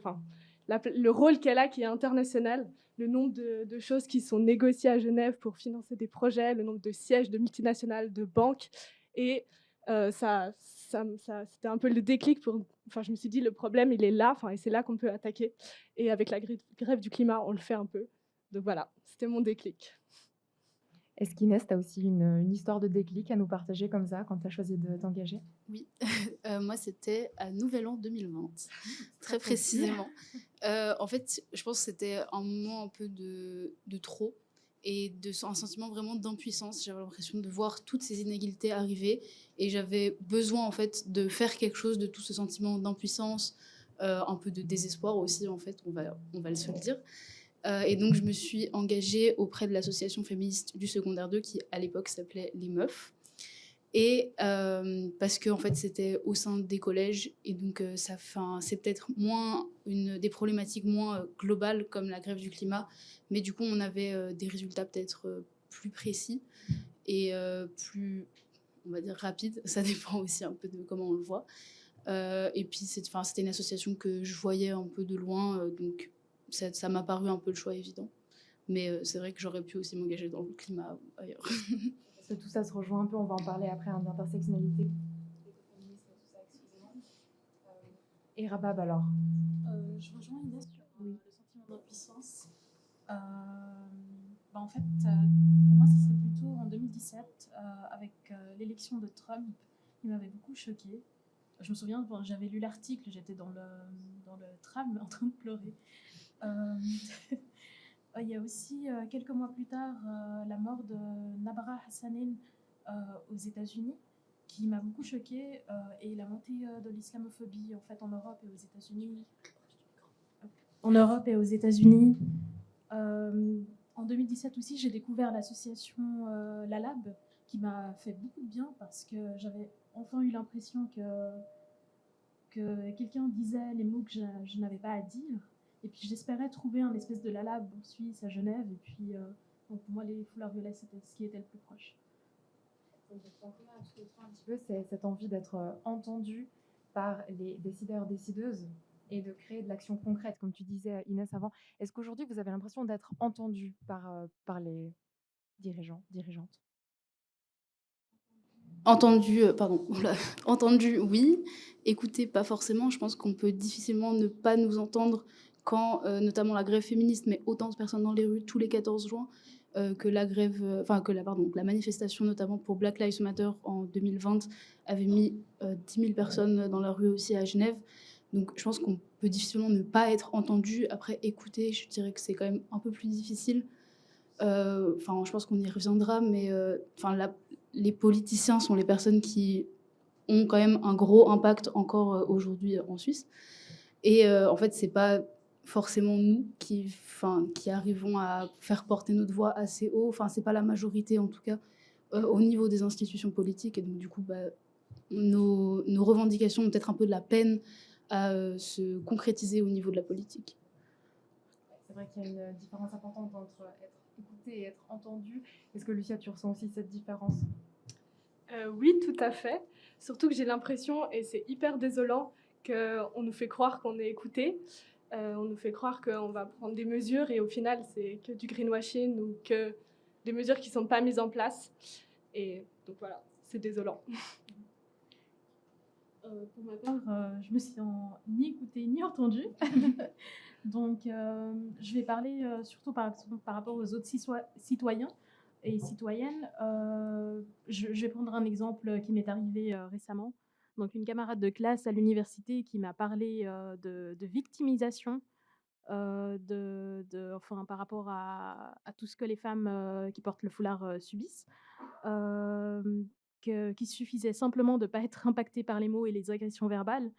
[SPEAKER 6] le rôle qu'elle a qui est international, le nombre de choses qui sont négociées à Genève pour financer des projets, le nombre de sièges de multinationales, de banques. Et c'était un peu le déclic je me suis dit, le problème, il est là, et c'est là qu'on peut attaquer. Et avec la grève du climat, on le fait un peu. Donc voilà, c'était mon déclic.
[SPEAKER 2] Est-ce qu'Inès, tu as aussi une histoire de déclic à nous partager comme ça, quand tu as choisi de t'engager?
[SPEAKER 4] Oui, moi c'était à Nouvel An 2020, très précisément. En fait, je pense que c'était un moment un peu de trop et un sentiment vraiment d'impuissance. J'avais l'impression de voir toutes ces inégalités arriver et j'avais besoin en fait de faire quelque chose de tout ce sentiment d'impuissance, un peu de désespoir aussi en fait, on va se le dire. Et donc je me suis engagée auprès de l'association féministe du secondaire 2 qui à l'époque s'appelait Les Meufs. Et parce que en fait, c'était au sein des collèges et donc c'est peut-être moins des problématiques moins globales comme la grève du climat, mais du coup on avait des résultats peut-être plus précis et plus, on va dire, rapides. Ça dépend aussi un peu de comment on le voit. Et puis c'était une association que je voyais un peu de loin, donc ça m'a paru un peu le choix évident. Mais c'est vrai que j'aurais pu aussi m'engager dans le climat ou ailleurs.
[SPEAKER 2] Parce que tout ça se rejoint un peu, on va en parler après, d'intersectionnalité. Et Rabab, alors?
[SPEAKER 7] Je rejoins Inès sur le sentiment d'impuissance. En fait, pour moi, ça serait plutôt en 2017, avec l'élection de Trump, qui m'avait beaucoup choquée. Je me souviens, j'avais lu l'article, j'étais dans le tram en train de pleurer. Il y a aussi, quelques mois plus tard, la mort de Nabra Hassanin aux États-Unis, qui m'a beaucoup choquée, et la montée de l'islamophobie en fait en Europe et aux États-Unis. En Europe et aux États-Unis. En 2017 aussi, j'ai découvert l'association La Lab, qui m'a fait beaucoup de bien parce que j'avais enfin eu l'impression que quelqu'un disait les mots que je n'avais pas à dire. Et puis j'espérais trouver un espèce de La Lab en Suisse, à Genève. Et puis donc pour moi, les foulards violets, c'était ce qui était le plus proche.
[SPEAKER 2] Un petit peu, c'est cette envie d'être entendu par les décideurs, décideuses, et de créer de l'action concrète, comme tu disais, Inès, avant. Est-ce qu'aujourd'hui, vous avez l'impression d'être entendu par les dirigeants, dirigeantes?
[SPEAKER 4] Entendu, oui. Écouter, pas forcément. Je pense qu'on peut difficilement ne pas nous entendre quand, notamment la grève féministe, met autant de personnes dans les rues tous les 14 juin, que la manifestation, notamment pour Black Lives Matter en 2020, avait mis 10 000 personnes dans la rue aussi à Genève. Donc je pense qu'on peut difficilement ne pas être entendu. Après, écouter, je dirais que c'est quand même un peu plus difficile. Je pense qu'on y reviendra, mais les politiciens sont les personnes qui ont quand même un gros impact encore aujourd'hui en Suisse. Et en fait, c'est pas forcément nous qui arrivons à faire porter notre voix assez haut. Enfin, c'est pas la majorité, en tout cas, au niveau des institutions politiques. Et donc, du coup, nos revendications ont peut-être un peu de la peine à se concrétiser au niveau de la politique.
[SPEAKER 2] C'est vrai qu'il y a une différence importante entre être écouté et être entendu. Est-ce que, Lucia, tu ressens aussi cette différence?
[SPEAKER 6] Oui, tout à fait. Surtout que j'ai l'impression, et c'est hyper désolant, qu'on nous fait croire qu'on est écouté. On nous fait croire qu'on va prendre des mesures et au final, c'est que du greenwashing ou que des mesures qui ne sont pas mises en place. Et donc voilà, c'est désolant.
[SPEAKER 7] Pour ma part, je me sens ni écoutée ni entendue. Donc, je vais parler surtout par rapport aux autres citoyens et citoyennes. Je vais prendre un exemple qui m'est arrivé récemment. Donc, une camarade de classe à l'université qui m'a parlé de victimisation enfin, par rapport à tout ce que les femmes qui portent le foulard subissent. Euh, qu'il suffisait simplement de ne pas être impacté par les mots et les agressions verbales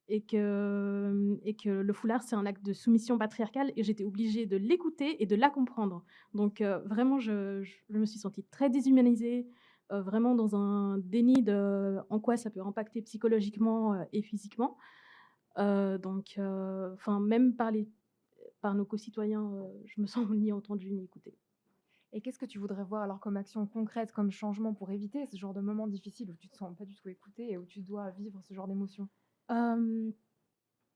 [SPEAKER 7] et que le foulard, c'est un acte de soumission patriarcale et j'étais obligée de l'écouter et de la comprendre. Donc vraiment, je me suis sentie très déshumanisée, vraiment dans un déni de en quoi ça peut impacter psychologiquement et physiquement. Enfin, même par nos concitoyens, je me sens ni entendue ni écoutée.
[SPEAKER 2] Et qu'est-ce que tu voudrais voir alors comme action concrète, comme changement pour éviter ce genre de moments difficiles où tu te sens pas du tout écouté et où tu dois vivre ce genre d'émotions?
[SPEAKER 7] Euh,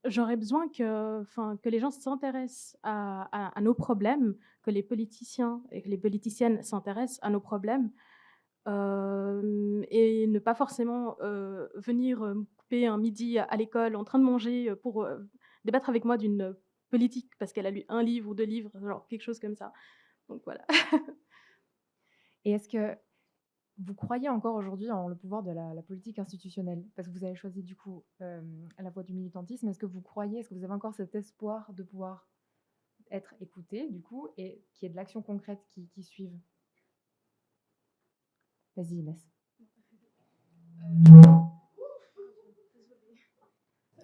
[SPEAKER 7] J'aurais besoin que les gens s'intéressent à nos problèmes, que les politiciens et que les politiciennes s'intéressent à nos problèmes et ne pas forcément venir me couper un midi à l'école en train de manger pour débattre avec moi d'une politique parce qu'elle a lu un livre ou deux livres, genre quelque chose comme ça. Donc voilà.
[SPEAKER 2] Et est-ce que vous croyez encore aujourd'hui en le pouvoir de la politique institutionnelle? Parce que vous avez choisi du coup la voie du militantisme. Est-ce que vous croyez, est-ce que vous avez encore cet espoir de pouvoir être écouté du coup et qu'il y ait de l'action concrète qui suive? Vas-y Inès.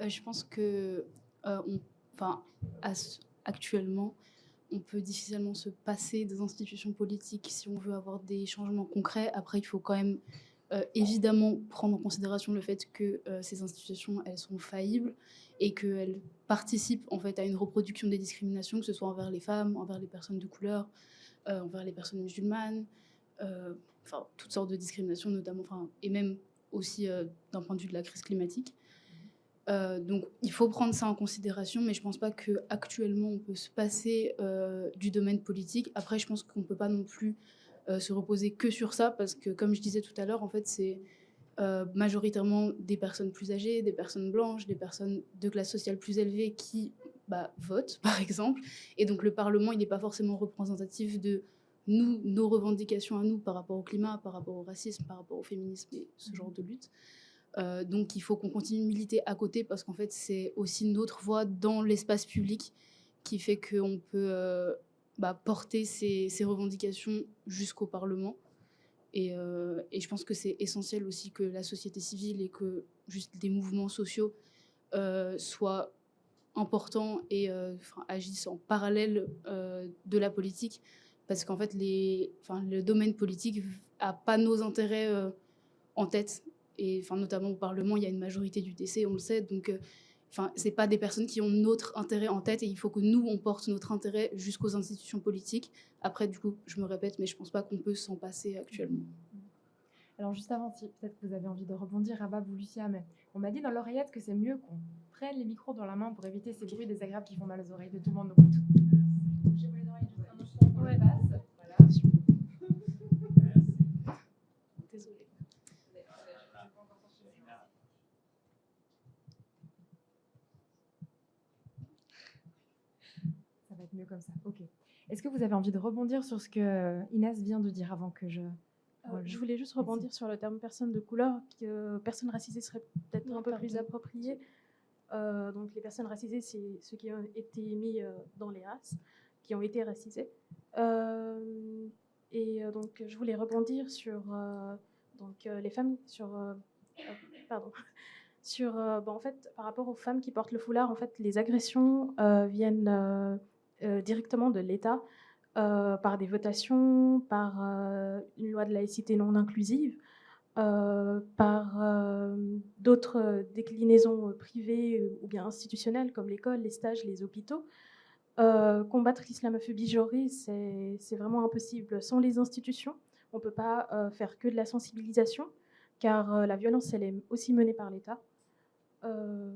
[SPEAKER 4] Je pense que, enfin, actuellement, on peut difficilement se passer des institutions politiques si on veut avoir des changements concrets. Après, il faut quand même évidemment prendre en considération le fait que ces institutions, elles sont faillibles et qu'elles participent en fait à une reproduction des discriminations, que ce soit envers les femmes, envers les personnes de couleur, envers les personnes musulmanes, enfin toutes sortes de discriminations notamment, et même aussi d'un point de vue de la crise climatique. Donc il faut prendre ça en considération, mais je pense pas qu'actuellement on peut se passer du domaine politique. Après, je pense qu'on peut pas non plus se reposer que sur ça, parce que comme je disais tout à l'heure, en fait, c'est majoritairement des personnes plus âgées, des personnes blanches, des personnes de classe sociale plus élevée qui votent, par exemple. Et donc le Parlement, il n'est pas forcément représentatif de nous, nos revendications à nous par rapport au climat, par rapport au racisme, par rapport au féminisme et ce genre de lutte. Donc il faut qu'on continue de militer à côté, parce qu'en fait c'est aussi notre voix dans l'espace public qui fait qu'on peut porter ces revendications jusqu'au Parlement. Et je pense que c'est essentiel aussi que la société civile et que juste des mouvements sociaux soient importants et agissent en parallèle de la politique, parce qu'en fait le domaine politique n'a pas nos intérêts en tête. Et notamment au Parlement, il y a une majorité du DC, on le sait. Donc, c'est pas des personnes qui ont notre intérêt en tête, et il faut que nous, on porte notre intérêt jusqu'aux institutions politiques. Après, du coup, je me répète, mais je pense pas qu'on peut s'en passer actuellement.
[SPEAKER 2] Alors juste avant, si peut-être que vous avez envie de rebondir, Rabab ou Lucia, mais on m'a dit dans l'oreillette que c'est mieux qu'on prenne les micros dans la main pour éviter ces bruits désagréables qui font mal aux oreilles de tout le monde. Donc, bougez-vous les oreilles juste un instant pour le passe. Voilà.
[SPEAKER 4] Désolée.
[SPEAKER 2] Ça va être mieux comme ça. Ok. Est-ce que vous avez envie de rebondir sur ce que Inès vient de dire avant que je...
[SPEAKER 7] Je voulais juste rebondir sur le terme personne de couleur, que personne racisée serait peut-être un peu plus approprié. Donc les personnes racisées, c'est ceux qui ont été mis dans les races, qui ont été racisés. Donc je voulais rebondir sur les femmes, pardon, en fait, par rapport aux femmes qui portent le foulard, en fait, les agressions viennent directement de l'État. Par des votations, par une loi de laïcité non inclusive, par d'autres déclinaisons privées ou bien institutionnelles comme l'école, les stages, les hôpitaux. Combattre l'islamophobie genrée, c'est vraiment impossible sans les institutions. On ne peut pas faire que de la sensibilisation. car la violence, elle est aussi menée par l'État. Voilà.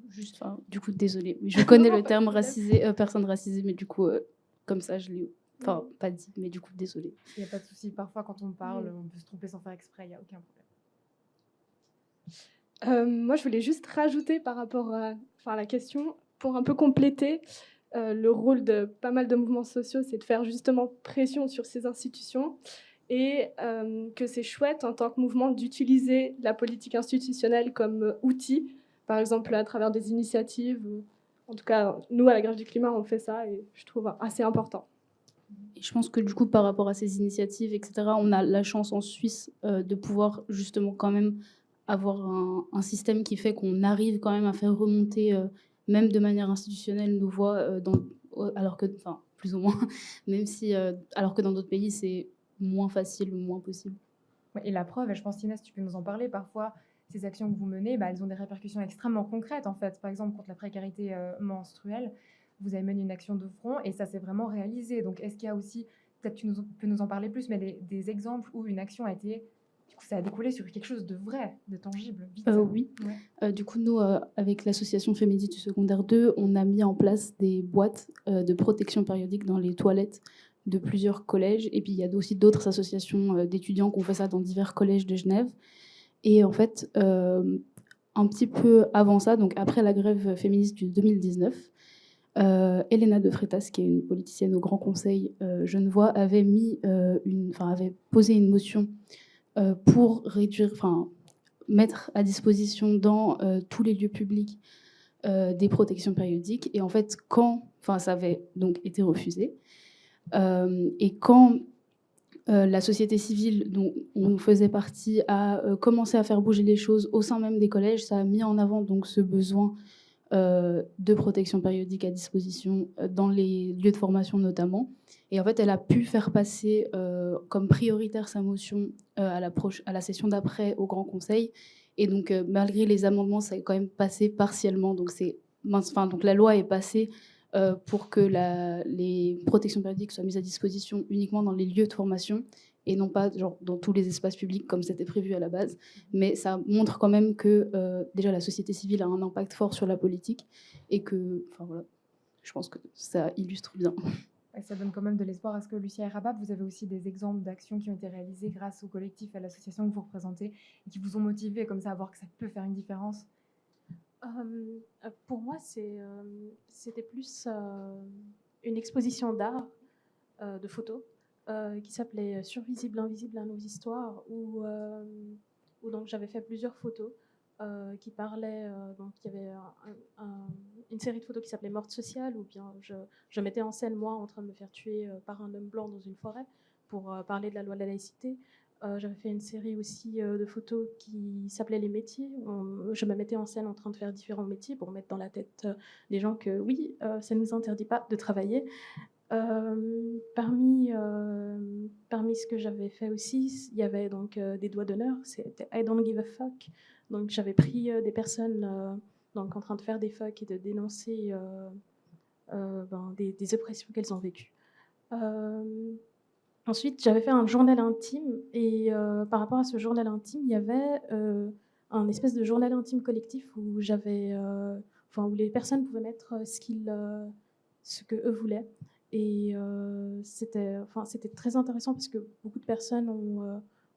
[SPEAKER 4] Juste, enfin, du coup, désolée, mais je connais le terme racisé, personne racisée, mais du coup, comme ça, je l'ai, enfin, pas dit, mais du coup, désolée.
[SPEAKER 2] Il n'y a pas de souci. Parfois, quand on parle, on peut se tromper sans faire exprès. Il n'y a aucun problème.
[SPEAKER 6] Moi, je voulais juste rajouter par rapport à la question, pour un peu compléter, le rôle de pas mal de mouvements sociaux, c'est de faire justement pression sur ces institutions et que c'est chouette en tant que mouvement d'utiliser la politique institutionnelle comme outil, par exemple à travers des initiatives. En tout cas, nous, à la Grève du climat, on fait ça et je trouve assez important.
[SPEAKER 4] Et je pense que du coup, par rapport à ces initiatives, etc., on a la chance en Suisse de pouvoir justement quand même avoir un système qui fait qu'on arrive quand même à faire remonter, même de manière institutionnelle, nos voix, alors que, enfin, plus ou moins, même si, alors que dans d'autres pays, c'est moins facile ou moins possible.
[SPEAKER 2] Ouais, et la preuve, et je pense, Inès, tu peux nous en parler, parfois, ces actions que vous menez, elles ont des répercussions extrêmement concrètes, en fait. Par exemple, contre la précarité menstruelle, vous avez mené une action de front et ça s'est vraiment réalisé. Donc, est-ce qu'il y a aussi, peut-être tu peux nous en parler plus, mais des exemples où une action a été, du coup, ça a découlé sur quelque chose de vrai, de tangible, vite.
[SPEAKER 4] Oui.
[SPEAKER 2] Ouais.
[SPEAKER 4] Du coup, nous, avec l'association Féministe du secondaire 2, on a mis en place des boîtes de protection périodique dans les toilettes de plusieurs collèges. Et puis, il y a aussi d'autres associations d'étudiants qui ont fait ça dans divers collèges de Genève. Et en fait, un petit peu avant ça, donc après la grève féministe du 2019, Elena de Freitas, qui est une politicienne au Grand Conseil genevois, avait posé une motion pour réduire, mettre à disposition dans tous les lieux publics des protections périodiques. Et en fait, ça avait donc été refusé. Et quand la société civile dont on faisait partie a commencé à faire bouger les choses au sein même des collèges, ça a mis en avant donc ce besoin de protection périodique à disposition dans les lieux de formation notamment. Et en fait, elle a pu faire passer comme prioritaire sa motion à la session d'après au Grand Conseil. Et donc, malgré les amendements, ça a quand même passé partiellement. Donc, donc la loi est passée pour que les protections périodiques soient mises à disposition uniquement dans les lieux de formation et non pas genre, dans tous les espaces publics comme c'était prévu à la base. Mais ça montre quand même que déjà la société civile a un impact fort sur la politique et que, voilà, je pense que ça illustre bien.
[SPEAKER 2] Et ça donne quand même de l'espoir. Est-ce que Lucia et Rabab, vous avez aussi des exemples d'actions qui ont été réalisées grâce au collectif, à l'association que vous représentez et qui vous ont motivé comme ça à voir que ça peut faire une différence?
[SPEAKER 7] Pour moi, c'était plus une exposition d'art, de photos, qui s'appelait Survisible, invisible à nos histoires, où donc j'avais fait plusieurs photos qui parlaient. Donc il y avait une série de photos qui s'appelait Morte sociale, où bien je mettais en scène moi en train de me faire tuer par un homme blanc dans une forêt pour parler de la loi de la laïcité. J'avais fait une série aussi de photos qui s'appelait Les métiers. Je me mettais en scène en train de faire différents métiers pour mettre dans la tête des gens que oui, ça ne nous interdit pas de travailler. Parmi ce que j'avais fait aussi, il y avait donc des doigts d'honneur. C'était I don't give a fuck. Donc j'avais pris des personnes donc en train de faire des fuck et de dénoncer des oppressions qu'elles ont vécues. Ensuite, j'avais fait un journal intime et par rapport à ce journal intime, il y avait un espèce de journal intime collectif où où les personnes pouvaient mettre ce que eux voulaient. Et c'était très intéressant parce que beaucoup de personnes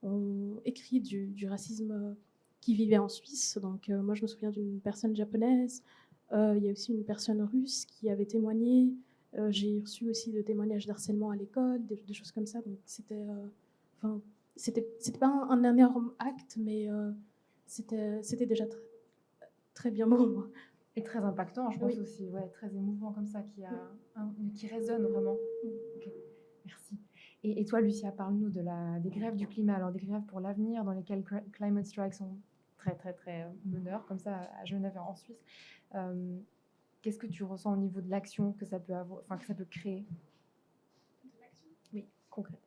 [SPEAKER 7] ont écrit du racisme qui vivait en Suisse. Donc moi, je me souviens d'une personne japonaise. Il y a aussi une personne russe qui avait témoigné. J'ai reçu aussi des témoignages d'harcèlement à l'école, des choses comme ça. Donc c'était pas un énorme acte, mais c'était déjà très bien pour moi.
[SPEAKER 2] Et très impactant, je pense aussi, ouais, très émouvant comme ça, qui résonne vraiment. Okay. Merci. Et toi, Lucia, parle-nous des grèves du climat, alors des grèves pour l'avenir dans lesquelles Climate Strikes sont très, très, très meneurs, comme ça, à Genève et en Suisse. Qu'est-ce que tu ressens au niveau de l'action que ça peut avoir, que ça peut créer? Oui, concrète.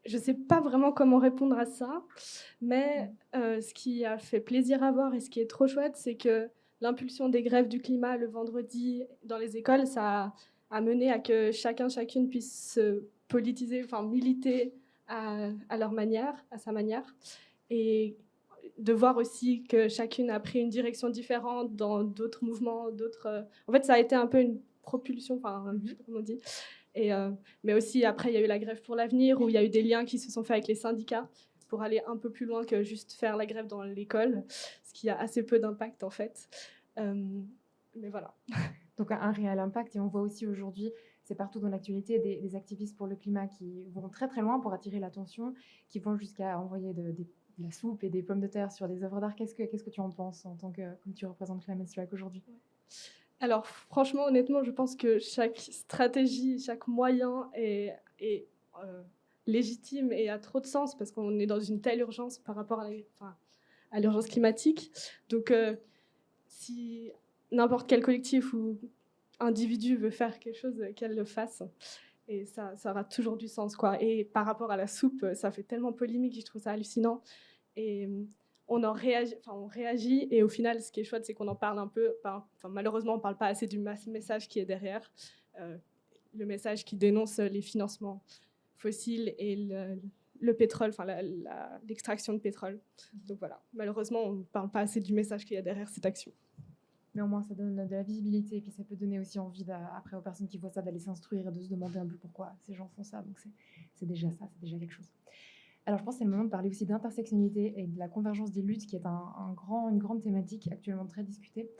[SPEAKER 6] Je ne sais pas vraiment comment répondre à ça, mais ce qui a fait plaisir à voir et ce qui est trop chouette, c'est que l'impulsion des grèves du climat le vendredi dans les écoles, ça a mené à que chacune puisse se politiser, enfin militer à leur manière, à sa manière, et de voir aussi que chacune a pris une direction différente dans d'autres mouvements, En fait, ça a été un peu une propulsion, enfin, je sais pas comment on dit. Mais aussi, après, il y a eu la grève pour l'avenir, où il y a eu des liens qui se sont faits avec les syndicats pour aller un peu plus loin que juste faire la grève dans l'école, ce qui a assez peu d'impact, en fait. Mais voilà.
[SPEAKER 2] Donc un réel impact, et on voit aussi aujourd'hui, c'est partout dans l'actualité, des activistes pour le climat qui vont très très loin pour attirer l'attention, qui vont jusqu'à envoyer de la soupe et des pommes de terre sur des œuvres d'art. Qu'est-ce que tu en penses en tant que, comme tu représentes Climate Strike aujourd'hui?
[SPEAKER 6] Alors, franchement, honnêtement, je pense que chaque stratégie, chaque moyen est légitime et a trop de sens parce qu'on est dans une telle urgence par rapport à l'urgence climatique. Donc, si n'importe quel collectif ou individu veut faire quelque chose, qu'elle le fasse. Et ça aura toujours du sens, quoi. Et par rapport à la soupe, ça fait tellement polémique, je trouve ça hallucinant. Et on réagit, et au final, ce qui est chouette, c'est qu'on en parle un peu. Malheureusement, on ne parle pas assez du message qui est derrière. Le message qui dénonce les financements fossiles et le pétrole, l'extraction de pétrole. Donc voilà, malheureusement, on ne parle pas assez du message qu'il y a derrière cette action.
[SPEAKER 2] Mais au moins, ça donne de la visibilité, et puis ça peut donner aussi envie après aux personnes qui voient ça d'aller s'instruire et de se demander un peu pourquoi ces gens font ça. Donc c'est déjà ça, c'est déjà quelque chose. Alors je pense que c'est le moment de parler aussi d'intersectionnalité et de la convergence des luttes, qui est une grande thématique actuellement très discutée.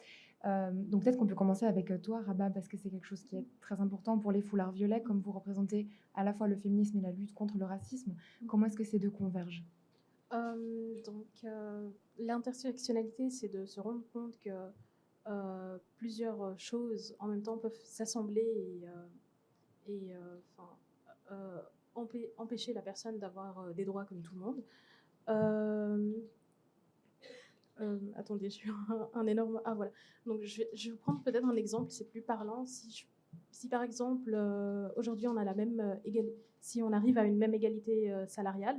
[SPEAKER 2] Donc peut-être qu'on peut commencer avec toi, Rabat, parce que c'est quelque chose qui est très important pour les foulards violets, comme vous représentez à la fois le féminisme et la lutte contre le racisme. Comment est-ce que ces deux convergent?
[SPEAKER 7] L'intersectionnalité, c'est de se rendre compte que plusieurs choses en même temps peuvent s'assembler et empêcher la personne d'avoir des droits comme tout le monde. Attendez, j'ai eu un énorme... Ah voilà. Donc je vais vous prendre peut-être un exemple, c'est plus parlant. Si par exemple, aujourd'hui, on a si on arrive à une même égalité salariale,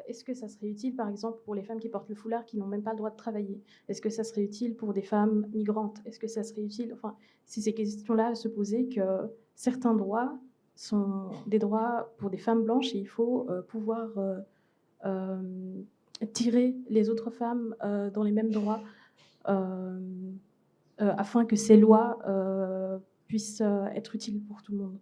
[SPEAKER 7] est-ce que ça serait utile, par exemple, pour les femmes qui portent le foulard, qui n'ont même pas le droit de travailler? Est-ce que ça serait utile pour des femmes migrantes? Est-ce que ça serait utile... Enfin, c'est ces questions-là à se poser, que certains droits sont des droits pour des femmes blanches, et il faut pouvoir tirer les autres femmes dans les mêmes droits afin que ces lois puissent être utiles pour tout le monde.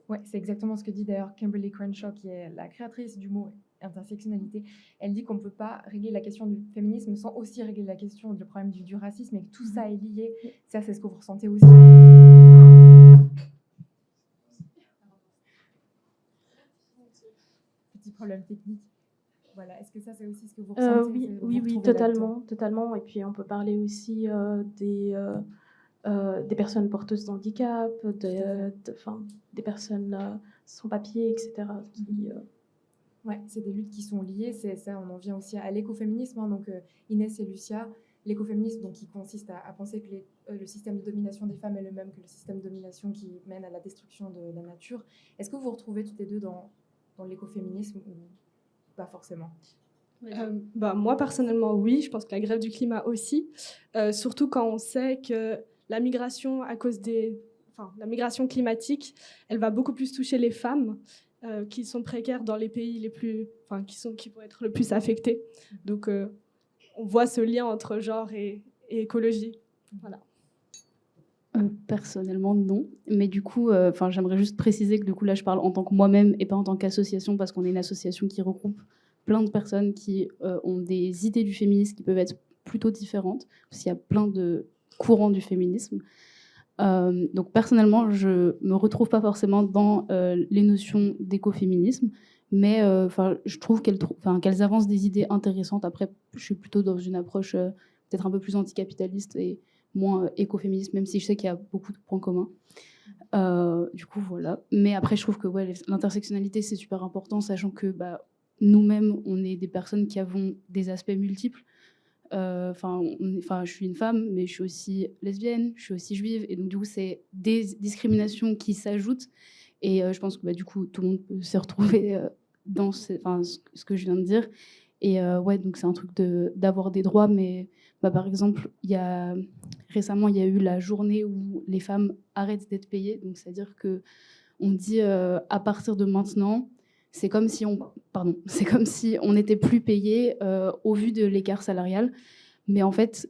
[SPEAKER 2] Ouais, c'est exactement ce que dit d'ailleurs Kimberly Crenshaw, qui est la créatrice du mot intersectionnalité. Elle dit qu'on ne peut pas régler la question du féminisme sans aussi régler la question du problème du racisme, et que tout ça est lié. Ça, c'est ce que vous ressentez aussi. Petit problème technique. Voilà. Est-ce que ça, c'est aussi ce que vous ressentez?
[SPEAKER 7] Oui, totalement. Et puis, on peut parler aussi des personnes porteuses de handicap, des personnes sans papier, etc.
[SPEAKER 2] Ouais, c'est des luttes qui sont liées. C'est ça, on en vient aussi à l'écoféminisme. Hein, donc Inès et Lucia, l'écoféminisme, donc qui consiste à penser que le système de domination des femmes est le même que le système de domination qui mène à la destruction de la nature. Est-ce que vous vous retrouvez toutes les deux dans l'écoféminisme ou pas forcément?
[SPEAKER 6] Moi, personnellement, oui. Je pense que la grève du climat aussi. Surtout quand on sait que la migration, la migration climatique, elle va beaucoup plus toucher les femmes qui sont précaires dans les pays qui vont être le plus affectés. Donc, on voit ce lien entre genre et écologie. Voilà.
[SPEAKER 4] Personnellement, non. Mais du coup, j'aimerais juste préciser que du coup, là, je parle en tant que moi-même et pas en tant qu'association, parce qu'on est une association qui regroupe plein de personnes qui ont des idées du féminisme qui peuvent être plutôt différentes, parce qu'il y a plein de courants du féminisme. Donc personnellement, je me retrouve pas forcément dans les notions d'écoféminisme, mais je trouve qu'elles avancent des idées intéressantes. Après, je suis plutôt dans une approche peut-être un peu plus anticapitaliste et moins écoféministe, même si je sais qu'il y a beaucoup de points communs. Du coup, voilà. Mais après, je trouve que l'intersectionnalité, c'est super important, sachant que nous-mêmes, on est des personnes qui avons des aspects multiples. Je suis une femme, mais je suis aussi lesbienne, je suis aussi juive, et donc du coup, c'est des discriminations qui s'ajoutent. Et je pense que du coup, tout le monde peut se retrouver dans ce que je viens de dire. Et ouais, donc c'est un truc d'avoir des droits, mais par exemple, récemment, il y a eu la journée où les femmes arrêtent d'être payées. Donc c'est-à-dire que on dit à partir de maintenant, c'est comme si c'est comme si on n'était plus payé au vu de l'écart salarial. Mais en fait,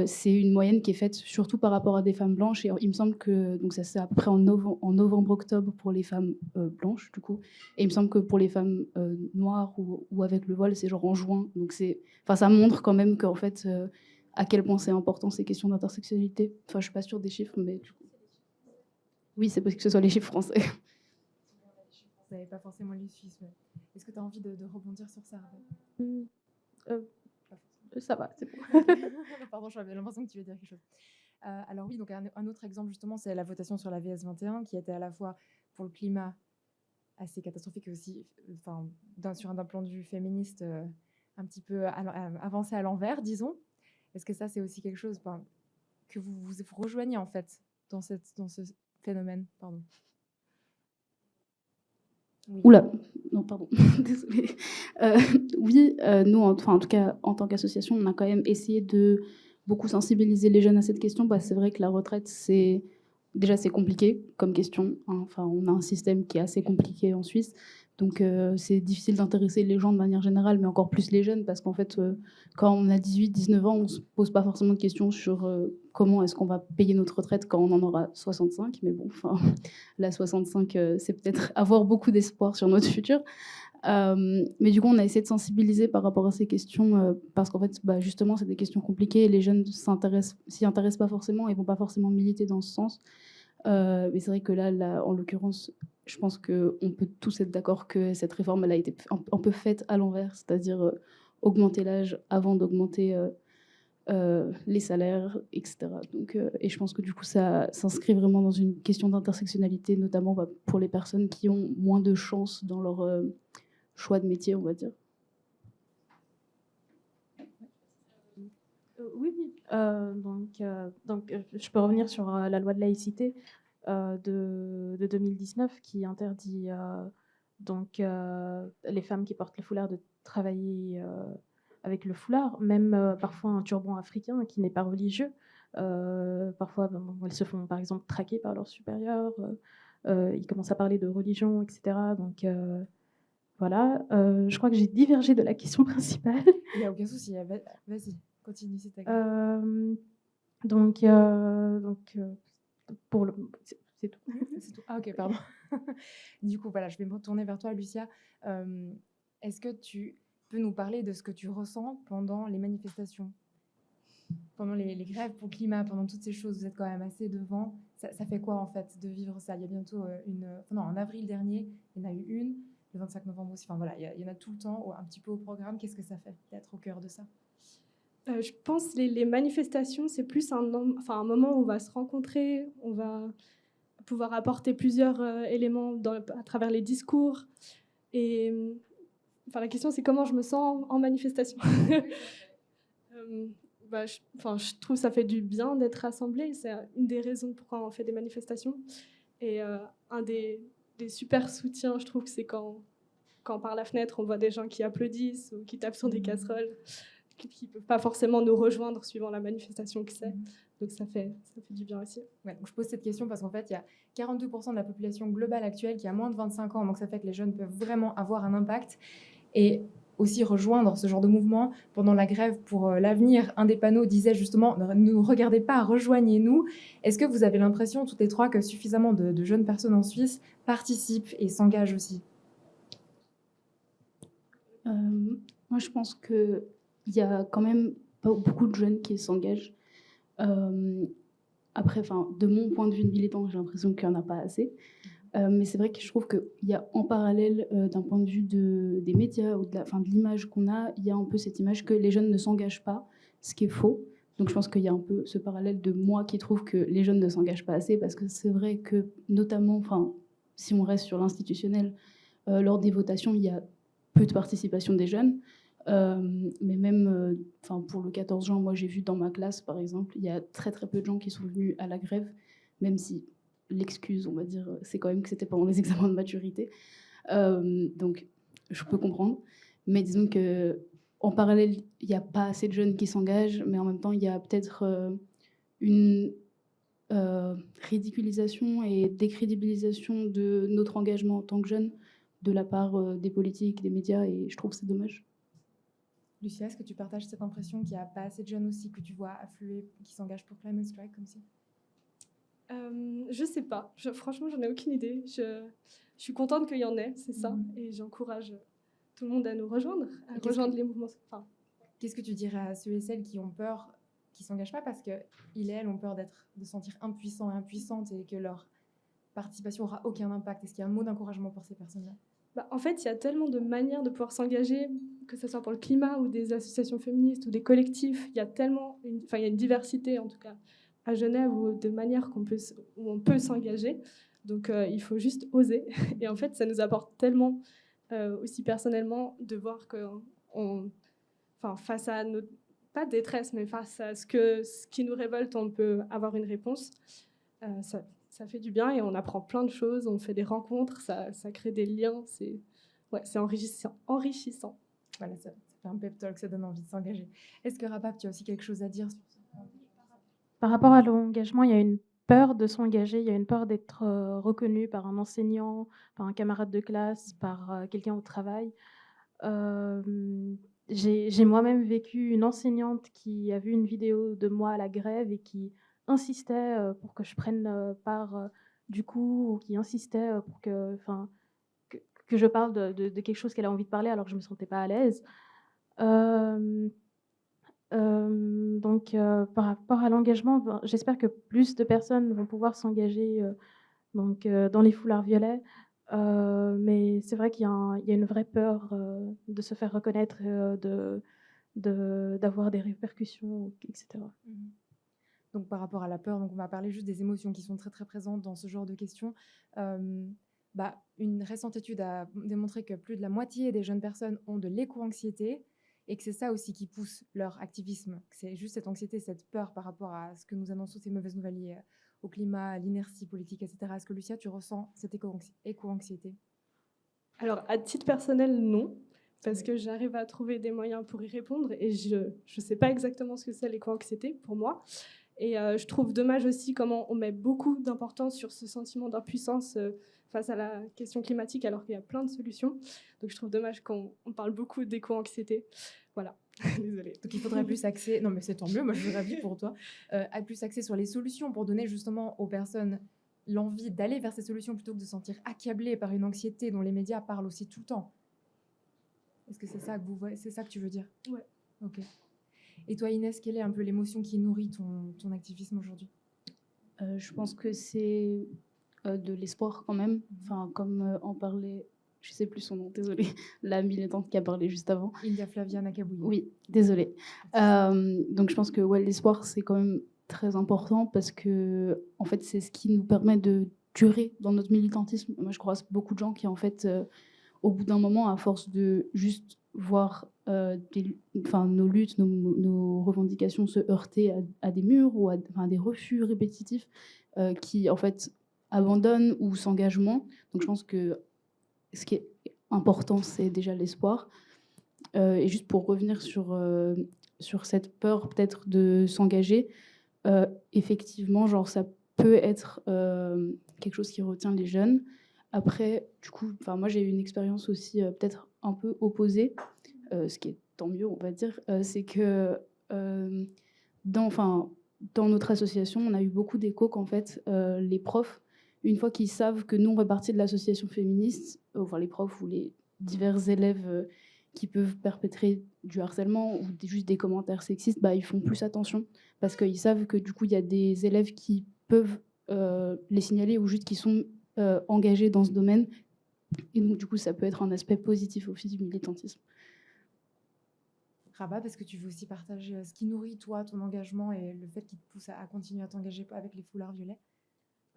[SPEAKER 4] c'est une moyenne qui est faite surtout par rapport à des femmes blanches. Et il me semble que donc ça c'est à peu près en novembre-octobre pour les femmes blanches, du coup. Et il me semble que pour les femmes noires ou avec le voile, c'est genre en juin. Donc ça montre quand même qu'en fait, à quel point c'est important ces questions d'intersectionnalité. Enfin, je suis pas sûre des chiffres, mais du coup. Oui, c'est possible que ce soit les chiffres français.
[SPEAKER 2] Vous n'avez pas forcément les Suisses, mais est-ce que tu as envie de rebondir sur ça, Arda?
[SPEAKER 7] Ça va, c'est bon.
[SPEAKER 2] Pardon, j'avais l'impression que tu veux dire quelque chose. Alors oui, donc un autre exemple justement, c'est la votation sur la VS21 qui était à la fois pour le climat assez catastrophique et aussi, sur d'un point de vue féministe, un petit peu avancé à l'envers, disons. Est-ce que ça, c'est aussi quelque chose que vous rejoignez en fait dans ce phénomène? Pardon.
[SPEAKER 4] Oui. Oula, non, pardon, désolée. Oui, nous, en tout cas, en tant qu'association, on a quand même essayé de beaucoup sensibiliser les jeunes à cette question. C'est vrai que la retraite, c'est compliqué comme question, hein. Enfin, on a un système qui est assez compliqué en Suisse. Donc, c'est difficile d'intéresser les gens de manière générale, mais encore plus les jeunes, parce qu'en fait, quand on a 18, 19 ans, on ne se pose pas forcément de questions sur comment est-ce qu'on va payer notre retraite quand on en aura 65. Mais bon, la 65, c'est peut-être avoir beaucoup d'espoir sur notre futur. Mais du coup, on a essayé de sensibiliser par rapport à ces questions, parce qu'en fait, justement, c'est des questions compliquées et les jeunes s'y intéressent pas forcément et vont pas forcément militer dans ce sens. Mais c'est vrai que là, en l'occurrence, je pense qu'on peut tous être d'accord que cette réforme, elle a été un peu faite à l'envers, c'est-à-dire augmenter l'âge avant d'augmenter les salaires, etc. Donc, et je pense que du coup, ça s'inscrit vraiment dans une question d'intersectionnalité, notamment pour les personnes qui ont moins de chance dans leur choix de métier, on va dire.
[SPEAKER 7] Oui. Donc, je peux revenir sur la loi de laïcité de 2019 qui interdit les femmes qui portent le foulard de travailler avec le foulard, même parfois un turban africain qui n'est pas religieux. Parfois, elles se font par exemple traquer par leurs supérieurs. Ils commencent à parler de religion, etc. Donc voilà. Je crois que j'ai divergé de la question principale.
[SPEAKER 2] Il n'y a aucun souci. Vas-y, continue, c'est ta
[SPEAKER 7] pour le... C'est tout.
[SPEAKER 2] C'est tout. Ah ok, pardon. Du coup, voilà, je vais me retourner vers toi, Lucia. Est-ce que tu peux nous parler de ce que tu ressens pendant les manifestations, pendant les grèves pour le climat, pendant toutes ces choses? Vous êtes quand même assez devant. Ça fait quoi en fait de vivre ça? Il y a bientôt en avril dernier, il y en a eu une, le 25 novembre aussi. Enfin voilà, il y en a tout le temps, un petit peu au programme. Qu'est-ce que ça fait d'être au cœur de ça?
[SPEAKER 6] Je pense que les manifestations, c'est plus un moment où on va se rencontrer, on va pouvoir apporter plusieurs éléments à travers les discours. Et la question, c'est comment je me sens en manifestation. Je trouve que ça fait du bien d'être rassemblé. C'est une des raisons pourquoi on fait des manifestations. Et un des super soutiens, je trouve que c'est quand par la fenêtre, on voit des gens qui applaudissent ou qui tapent sur des casseroles, qui ne peuvent pas forcément nous rejoindre suivant la manifestation que c'est. Donc ça fait du bien aussi.
[SPEAKER 2] Ouais, donc je pose cette question parce qu'en fait, il y a 42% de la population globale actuelle qui a moins de 25 ans. Donc ça fait que les jeunes peuvent vraiment avoir un impact. Et aussi rejoindre ce genre de mouvement. Pendant la grève pour l'avenir, un des panneaux disait justement « Ne nous regardez pas, rejoignez-nous ». Est-ce que vous avez l'impression, toutes les trois, que suffisamment de jeunes personnes en Suisse participent et s'engagent aussi?
[SPEAKER 4] Moi, je pense qu'il y a quand même pas beaucoup de jeunes qui s'engagent. Après, de mon point de vue de militant, j'ai l'impression qu'il n'y en a pas assez. Mais c'est vrai que je trouve qu'il y a en parallèle, d'un point de vue des médias ou de l'image qu'on a, il y a un peu cette image que les jeunes ne s'engagent pas, ce qui est faux. Donc je pense qu'il y a un peu ce parallèle de moi qui trouve que les jeunes ne s'engagent pas assez, parce que c'est vrai que notamment, si on reste sur l'institutionnel, lors des votations, il y a peu de participation des jeunes. Mais même pour le 14 juin, moi j'ai vu dans ma classe par exemple, il y a très très peu de gens qui sont venus à la grève, même si l'excuse, on va dire, c'est quand même que c'était pendant les examens de maturité. Donc je peux comprendre, mais disons que en parallèle, il n'y a pas assez de jeunes qui s'engagent, mais en même temps, il y a peut-être une ridiculisation et décrédibilisation de notre engagement en tant que jeunes de la part des politiques, des médias, et je trouve que c'est dommage.
[SPEAKER 2] Lucia, est-ce que tu partages cette impression qu'il n'y a pas assez de jeunes aussi que tu vois affluer, qui s'engagent pour Climate Strike comme si?
[SPEAKER 6] Je sais pas. Franchement, j'en ai aucune idée. Je suis contente qu'il y en ait, c'est ça. Et j'encourage tout le monde à nous rejoindre, à rejoindre les mouvements. Enfin,
[SPEAKER 2] Qu'est-ce que tu dirais à ceux et celles qui ont peur, qui s'engagent pas parce qu'ils et elles ont peur de se sentir impuissants et impuissantes et que leur participation aura aucun impact? Est-ce qu'il y a un mot d'encouragement pour ces personnes-là?
[SPEAKER 6] en fait, il y a tellement de manières de pouvoir s'engager, que ce soit pour le climat ou des associations féministes ou des collectifs. Il y a tellement, il y a une diversité, en tout cas à Genève, ou de manières où on peut s'engager. Donc, il faut juste oser. Et en fait, ça nous apporte tellement, aussi personnellement, de voir que, face à notre, pas détresse, mais face à ce qui nous révolte, on peut avoir une réponse. Ça fait du bien et on apprend plein de choses, on fait des rencontres, ça crée des liens, c'est enrichissant.
[SPEAKER 2] Voilà, ça fait un pep talk, ça donne envie de s'engager. Est-ce que Rapap, tu as aussi quelque chose à dire sur ça?
[SPEAKER 7] Par rapport à l'engagement, il y a une peur de s'engager, il y a une peur d'être reconnu par un enseignant, par un camarade de classe, par quelqu'un au travail. J'ai moi-même vécu une enseignante qui a vu une vidéo de moi à la grève et qui insistait pour que je prenne part du cours, ou qui insistait pour que, que je parle de quelque chose qu'elle a envie de parler alors que je ne me sentais pas à l'aise. Donc, par rapport à l'engagement, j'espère que plus de personnes vont pouvoir s'engager dans les foulards violets. Mais c'est vrai qu'il y a une vraie peur de se faire reconnaître, d'avoir des répercussions, etc.
[SPEAKER 2] Donc, par rapport à la peur, donc on va parler juste des émotions qui sont très très présentes dans ce genre de questions. Une récente étude a démontré que plus de la moitié des jeunes personnes ont de l'éco-anxiété et que c'est ça aussi qui pousse leur activisme. C'est juste cette anxiété, cette peur par rapport à ce que nous annonçons, ces mauvaises nouvelles liées au climat, à l'inertie politique, etc. Est-ce que Lucia, tu ressens cette éco-anxiété?
[SPEAKER 6] Alors, à titre personnel, non, parce que j'arrive à trouver des moyens pour y répondre et je ne sais pas exactement ce que c'est l'éco-anxiété pour moi. Et je trouve dommage aussi comment on met beaucoup d'importance sur ce sentiment d'impuissance face à la question climatique alors qu'il y a plein de solutions. Donc je trouve dommage qu'on parle beaucoup d'éco-anxiété. Voilà, désolée.
[SPEAKER 2] Donc il faudrait plus axer, non mais c'est tant mieux, moi je suis ravie pour toi, plus axer sur les solutions pour donner justement aux personnes l'envie d'aller vers ces solutions plutôt que de se sentir accablées par une anxiété dont les médias parlent aussi tout le temps. Est-ce que c'est ça que c'est ça que tu veux dire?
[SPEAKER 6] Ouais.
[SPEAKER 2] Ok. Et toi Inès, quelle est un peu l'émotion qui nourrit ton activisme aujourd'hui?
[SPEAKER 4] Je pense que c'est de l'espoir quand même. Enfin, comme en parlait, je sais plus son nom, désolée, la militante qui a parlé juste avant.
[SPEAKER 2] India Flavia Nakabouye.
[SPEAKER 4] Oui, désolée. Donc je pense que l'espoir, c'est quand même très important parce que en fait, c'est ce qui nous permet de durer dans notre militantisme. Moi, je croise beaucoup de gens qui, en fait, au bout d'un moment, à force de juste voir nos luttes, nos revendications se heurter à des murs ou à des refus répétitifs, qui, en fait, abandonnent ou s'engagent moins. Donc je pense que ce qui est important, c'est déjà l'espoir. Et juste pour revenir sur cette peur peut-être de s'engager, effectivement, genre ça peut être quelque chose qui retient les jeunes. Après, du coup, moi j'ai eu une expérience aussi peut-être un peu opposée, ce qui est tant mieux, on va dire, c'est que dans notre association, on a eu beaucoup d'échos qu'en fait, les profs, une fois qu'ils savent que nous, on fait partie de l'association féministe, enfin les profs ou les divers élèves qui peuvent perpétrer du harcèlement ou juste des commentaires sexistes, ils font plus attention parce qu'ils savent que du coup, il y a des élèves qui peuvent les signaler ou juste qui sont engagés dans ce domaine. Et donc, du coup, ça peut être un aspect positif aussi du militantisme.
[SPEAKER 2] Rabat, est-ce que tu veux aussi partager ce qui nourrit toi, ton engagement et le fait qui te pousse à continuer à t'engager avec les foulards violets?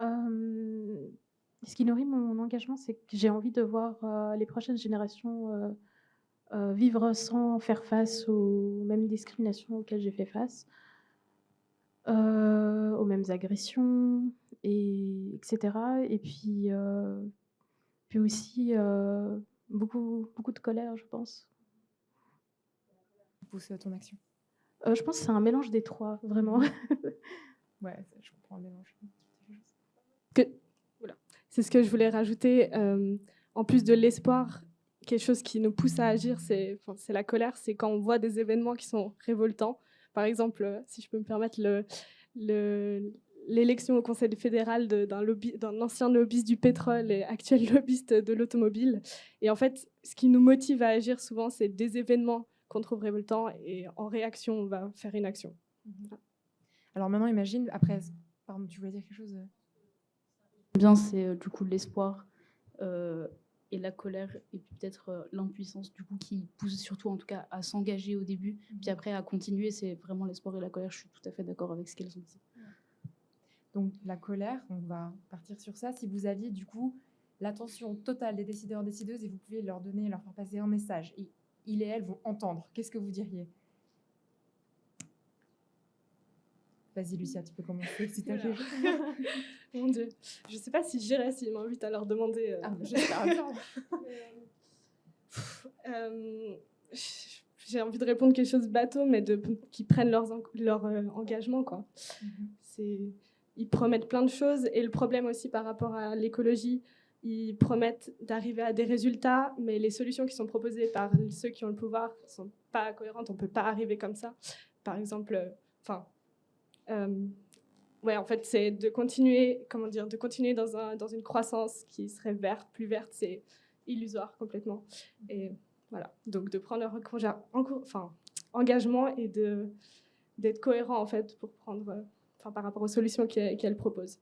[SPEAKER 7] Ce qui nourrit mon engagement, c'est que j'ai envie de voir les prochaines générations vivre sans faire face aux mêmes discriminations auxquelles j'ai fait face, aux mêmes agressions, etc. Et puis aussi beaucoup de colère, je pense.
[SPEAKER 2] pousse ton action?
[SPEAKER 8] Je pense que c'est un mélange des trois, vraiment.
[SPEAKER 2] Ouais, je comprends le mélange.
[SPEAKER 6] Que- Oula. C'est ce que je voulais rajouter. En plus de l'espoir, quelque chose qui nous pousse à agir, c'est la colère. C'est quand on voit des événements qui sont révoltants. Par exemple, si je peux me permettre, l'élection au Conseil fédéral d'un ancien lobbyiste du pétrole et actuel lobbyiste de l'automobile. Et en fait, ce qui nous motive à agir souvent, c'est des événements qu'on trouve révoltants et en réaction, on va faire une action.
[SPEAKER 2] Alors maintenant, imagine, après... Pardon, tu voulais dire quelque chose?
[SPEAKER 4] Bien, c'est du coup l'espoir et la colère et puis peut-être l'impuissance du coup qui pousse surtout en tout cas à s'engager au début, puis après à continuer. C'est vraiment l'espoir et la colère. Je suis tout à fait d'accord avec ce qu'elles ont dit.
[SPEAKER 2] Donc la colère, on va partir sur ça. Si vous aviez du coup l'attention totale des décideurs, décideuses et vous pouvez leur donner, leur faire passer un message et ils et elles vont entendre, qu'est-ce que vous diriez? Vas-y Lucia, tu peux commencer si tu as quelque chose.
[SPEAKER 6] Mon Dieu, je ne sais pas si j'irai s'ils m'invitent à leur demander.
[SPEAKER 2] J'espère bien.
[SPEAKER 6] J'ai envie de répondre quelque chose de bateau, mais qu'ils prennent leur engagement, quoi. Ils promettent plein de choses, et le problème aussi par rapport à l'écologie, ils promettent d'arriver à des résultats, mais les solutions qui sont proposées par ceux qui ont le pouvoir ne sont pas cohérentes. On ne peut pas arriver comme ça. Par exemple, ouais, en fait, c'est de continuer dans une croissance qui serait verte, plus verte, c'est illusoire complètement. Et voilà, donc de prendre leur engagement et d'être cohérent en fait pour prendre, par rapport aux solutions qu'elle propose.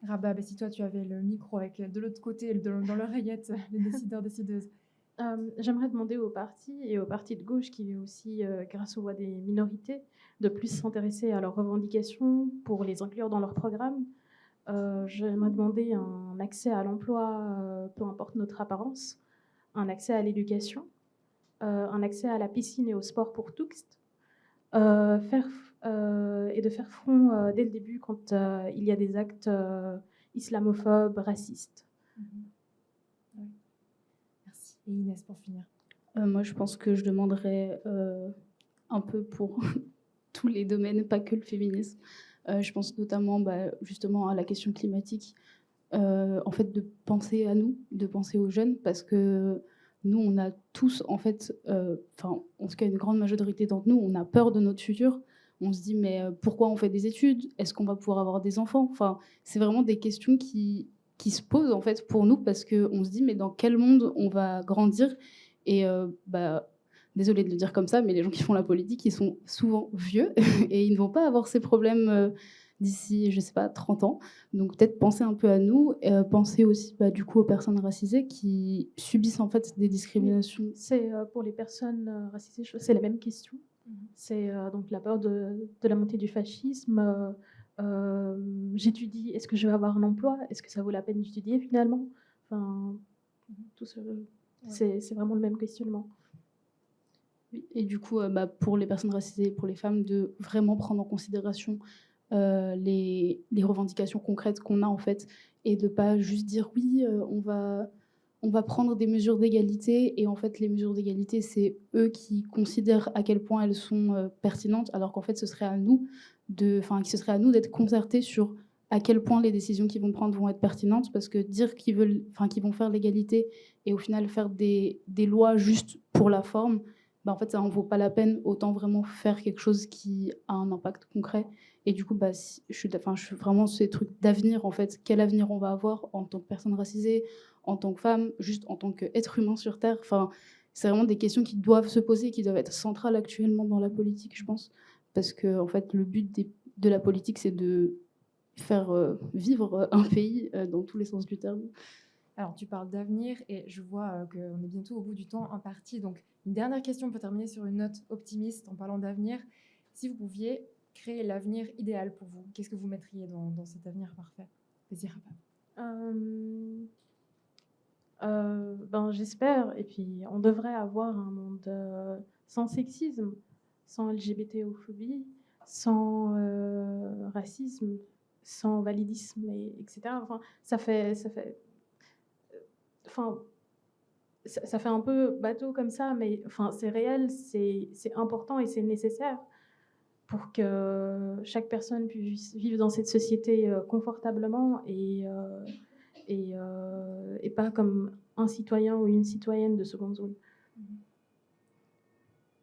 [SPEAKER 2] Rabab, et si toi tu avais le micro avec de l'autre côté, dans l'oreillette, les décideurs, décideuses?
[SPEAKER 8] J'aimerais demander aux partis et aux partis de gauche qui aussi, grâce aux voix des minorités, de plus s'intéresser à leurs revendications pour les inclure dans leur programme. J'aimerais demander un accès à l'emploi, peu importe notre apparence, un accès à l'éducation, un accès à la piscine et au sport pour tous, et de faire front dès le début quand il y a des actes islamophobes, racistes.
[SPEAKER 2] Ouais. Merci. Et Inès, pour finir.
[SPEAKER 4] Moi, je pense que je demanderais un peu pour tous les domaines, pas que le féminisme. Je pense notamment justement à la question climatique, en fait, de penser à nous, de penser aux jeunes, parce que nous, on a tous, en fait, en tout cas, une grande majorité d'entre nous, on a peur de notre futur. On se dit, mais pourquoi on fait des études? Est-ce qu'on va pouvoir avoir des enfants? Enfin, c'est vraiment des questions qui se posent, en fait, pour nous, parce qu'on se dit, mais dans quel monde on va grandir? Et désolée de le dire comme ça, mais les gens qui font la politique, ils sont souvent vieux et ils ne vont pas avoir ces problèmes d'ici, je sais pas, 30 ans. Donc peut-être penser un peu à nous, penser aussi du coup aux personnes racisées qui subissent en fait des discriminations.
[SPEAKER 8] C'est pour les personnes racisées, c'est la même question. C'est donc la peur de la montée du fascisme. J'étudie, est-ce que je vais avoir un emploi? Est-ce que ça vaut la peine d'étudier finalement? Enfin, tout ce, c'est vraiment le même questionnement.
[SPEAKER 4] Et du coup, pour les personnes racisées, pour les femmes, de vraiment prendre en considération les revendications concrètes qu'on a en fait, et de pas juste dire oui, on va prendre des mesures d'égalité, et en fait les mesures d'égalité, c'est eux qui considèrent à quel point elles sont pertinentes, alors qu'en fait ce serait à nous d'être concertés sur à quel point les décisions qu'ils vont prendre vont être pertinentes, parce que dire qu'ils vont faire l'égalité et au final faire des lois juste pour la forme, en fait ça en vaut pas la peine. Autant vraiment faire quelque chose qui a un impact concret. Et du coup, je suis vraiment ces trucs d'avenir, en fait. Quel avenir on va avoir en tant que personne racisée, en tant que femme, juste en tant qu'être humain sur Terre. Enfin, c'est vraiment des questions qui doivent se poser, qui doivent être centrales actuellement dans la politique, je pense. Parce que, en fait, le but de la politique, c'est de faire vivre un pays dans tous les sens du terme.
[SPEAKER 2] Alors, tu parles d'avenir et je vois qu'on est bientôt au bout du temps imparti. Donc, une dernière question pour terminer sur une note optimiste en parlant d'avenir. Si vous pouviez créer l'avenir idéal pour vous, qu'est-ce que vous mettriez dans cet avenir parfait? Vas-y,
[SPEAKER 8] J'espère, et puis on devrait avoir un monde sans sexisme, sans LGBTophobie, sans racisme, sans validisme, etc. Enfin, ça fait un peu bateau comme ça, mais enfin, c'est réel, c'est important et c'est nécessaire pour que chaque personne puisse vivre dans cette société confortablement et pas comme un citoyen ou une citoyenne de seconde zone.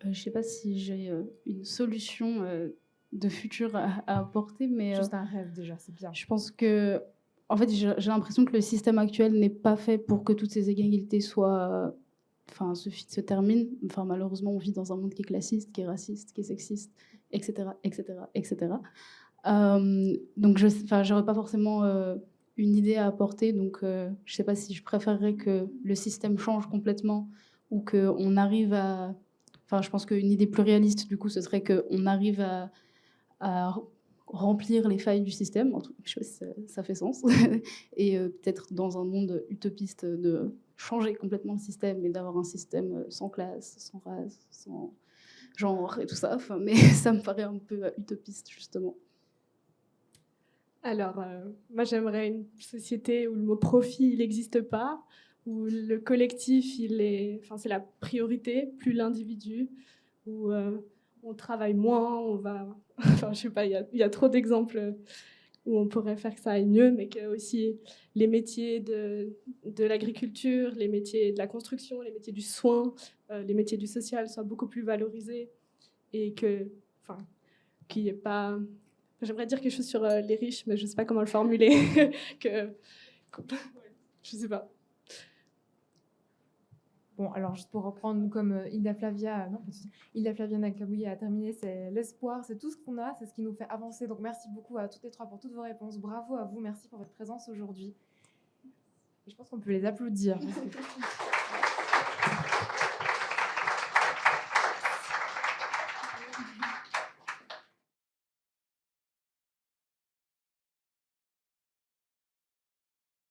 [SPEAKER 4] Je ne sais pas si j'ai une solution de futur à apporter, mais
[SPEAKER 2] Juste un rêve déjà, c'est bien.
[SPEAKER 4] je pense que, en fait, j'ai l'impression que le système actuel n'est pas fait pour que toutes ces inégalités soient, enfin, se terminent. Enfin, malheureusement, on vit dans un monde qui est classiste, qui est raciste, qui est sexiste, etc., etc., etc. Donc, j'aurais pas forcément une idée à apporter. Donc, je sais pas si je préférerais que le système change complètement ou qu'on arrive à... Enfin, je pense qu'une idée plus réaliste, du coup, ce serait qu'on arrive à remplir les failles du système. Je sais pas si ça fait sens. Et peut-être dans un monde utopiste de changer complètement le système et d'avoir un système sans classe, sans race, sans genre et tout ça. Enfin, mais ça me paraît un peu utopiste, justement.
[SPEAKER 6] Alors, moi, j'aimerais une société où le mot profit, il n'existe pas, où le collectif, enfin, c'est la priorité, plus l'individu, où on travaille moins, on va... Enfin, je sais pas, il y a trop d'exemples où on pourrait faire que ça aille mieux, mais que aussi les métiers de l'agriculture, les métiers de la construction, les métiers du soin, les métiers du social soient beaucoup plus valorisés et enfin, qu'il n'y ait pas... J'aimerais dire quelque chose sur les riches, mais je ne sais pas comment le formuler. Je ne sais pas.
[SPEAKER 2] Bon, alors juste pour reprendre comme Hilda Flavia Nakabouye a terminé, c'est l'espoir, c'est tout ce qu'on a, c'est ce qui nous fait avancer. Donc merci beaucoup à toutes les trois pour toutes vos réponses. Bravo à vous, merci pour votre présence aujourd'hui. Et je pense qu'on peut les applaudir. Parce que...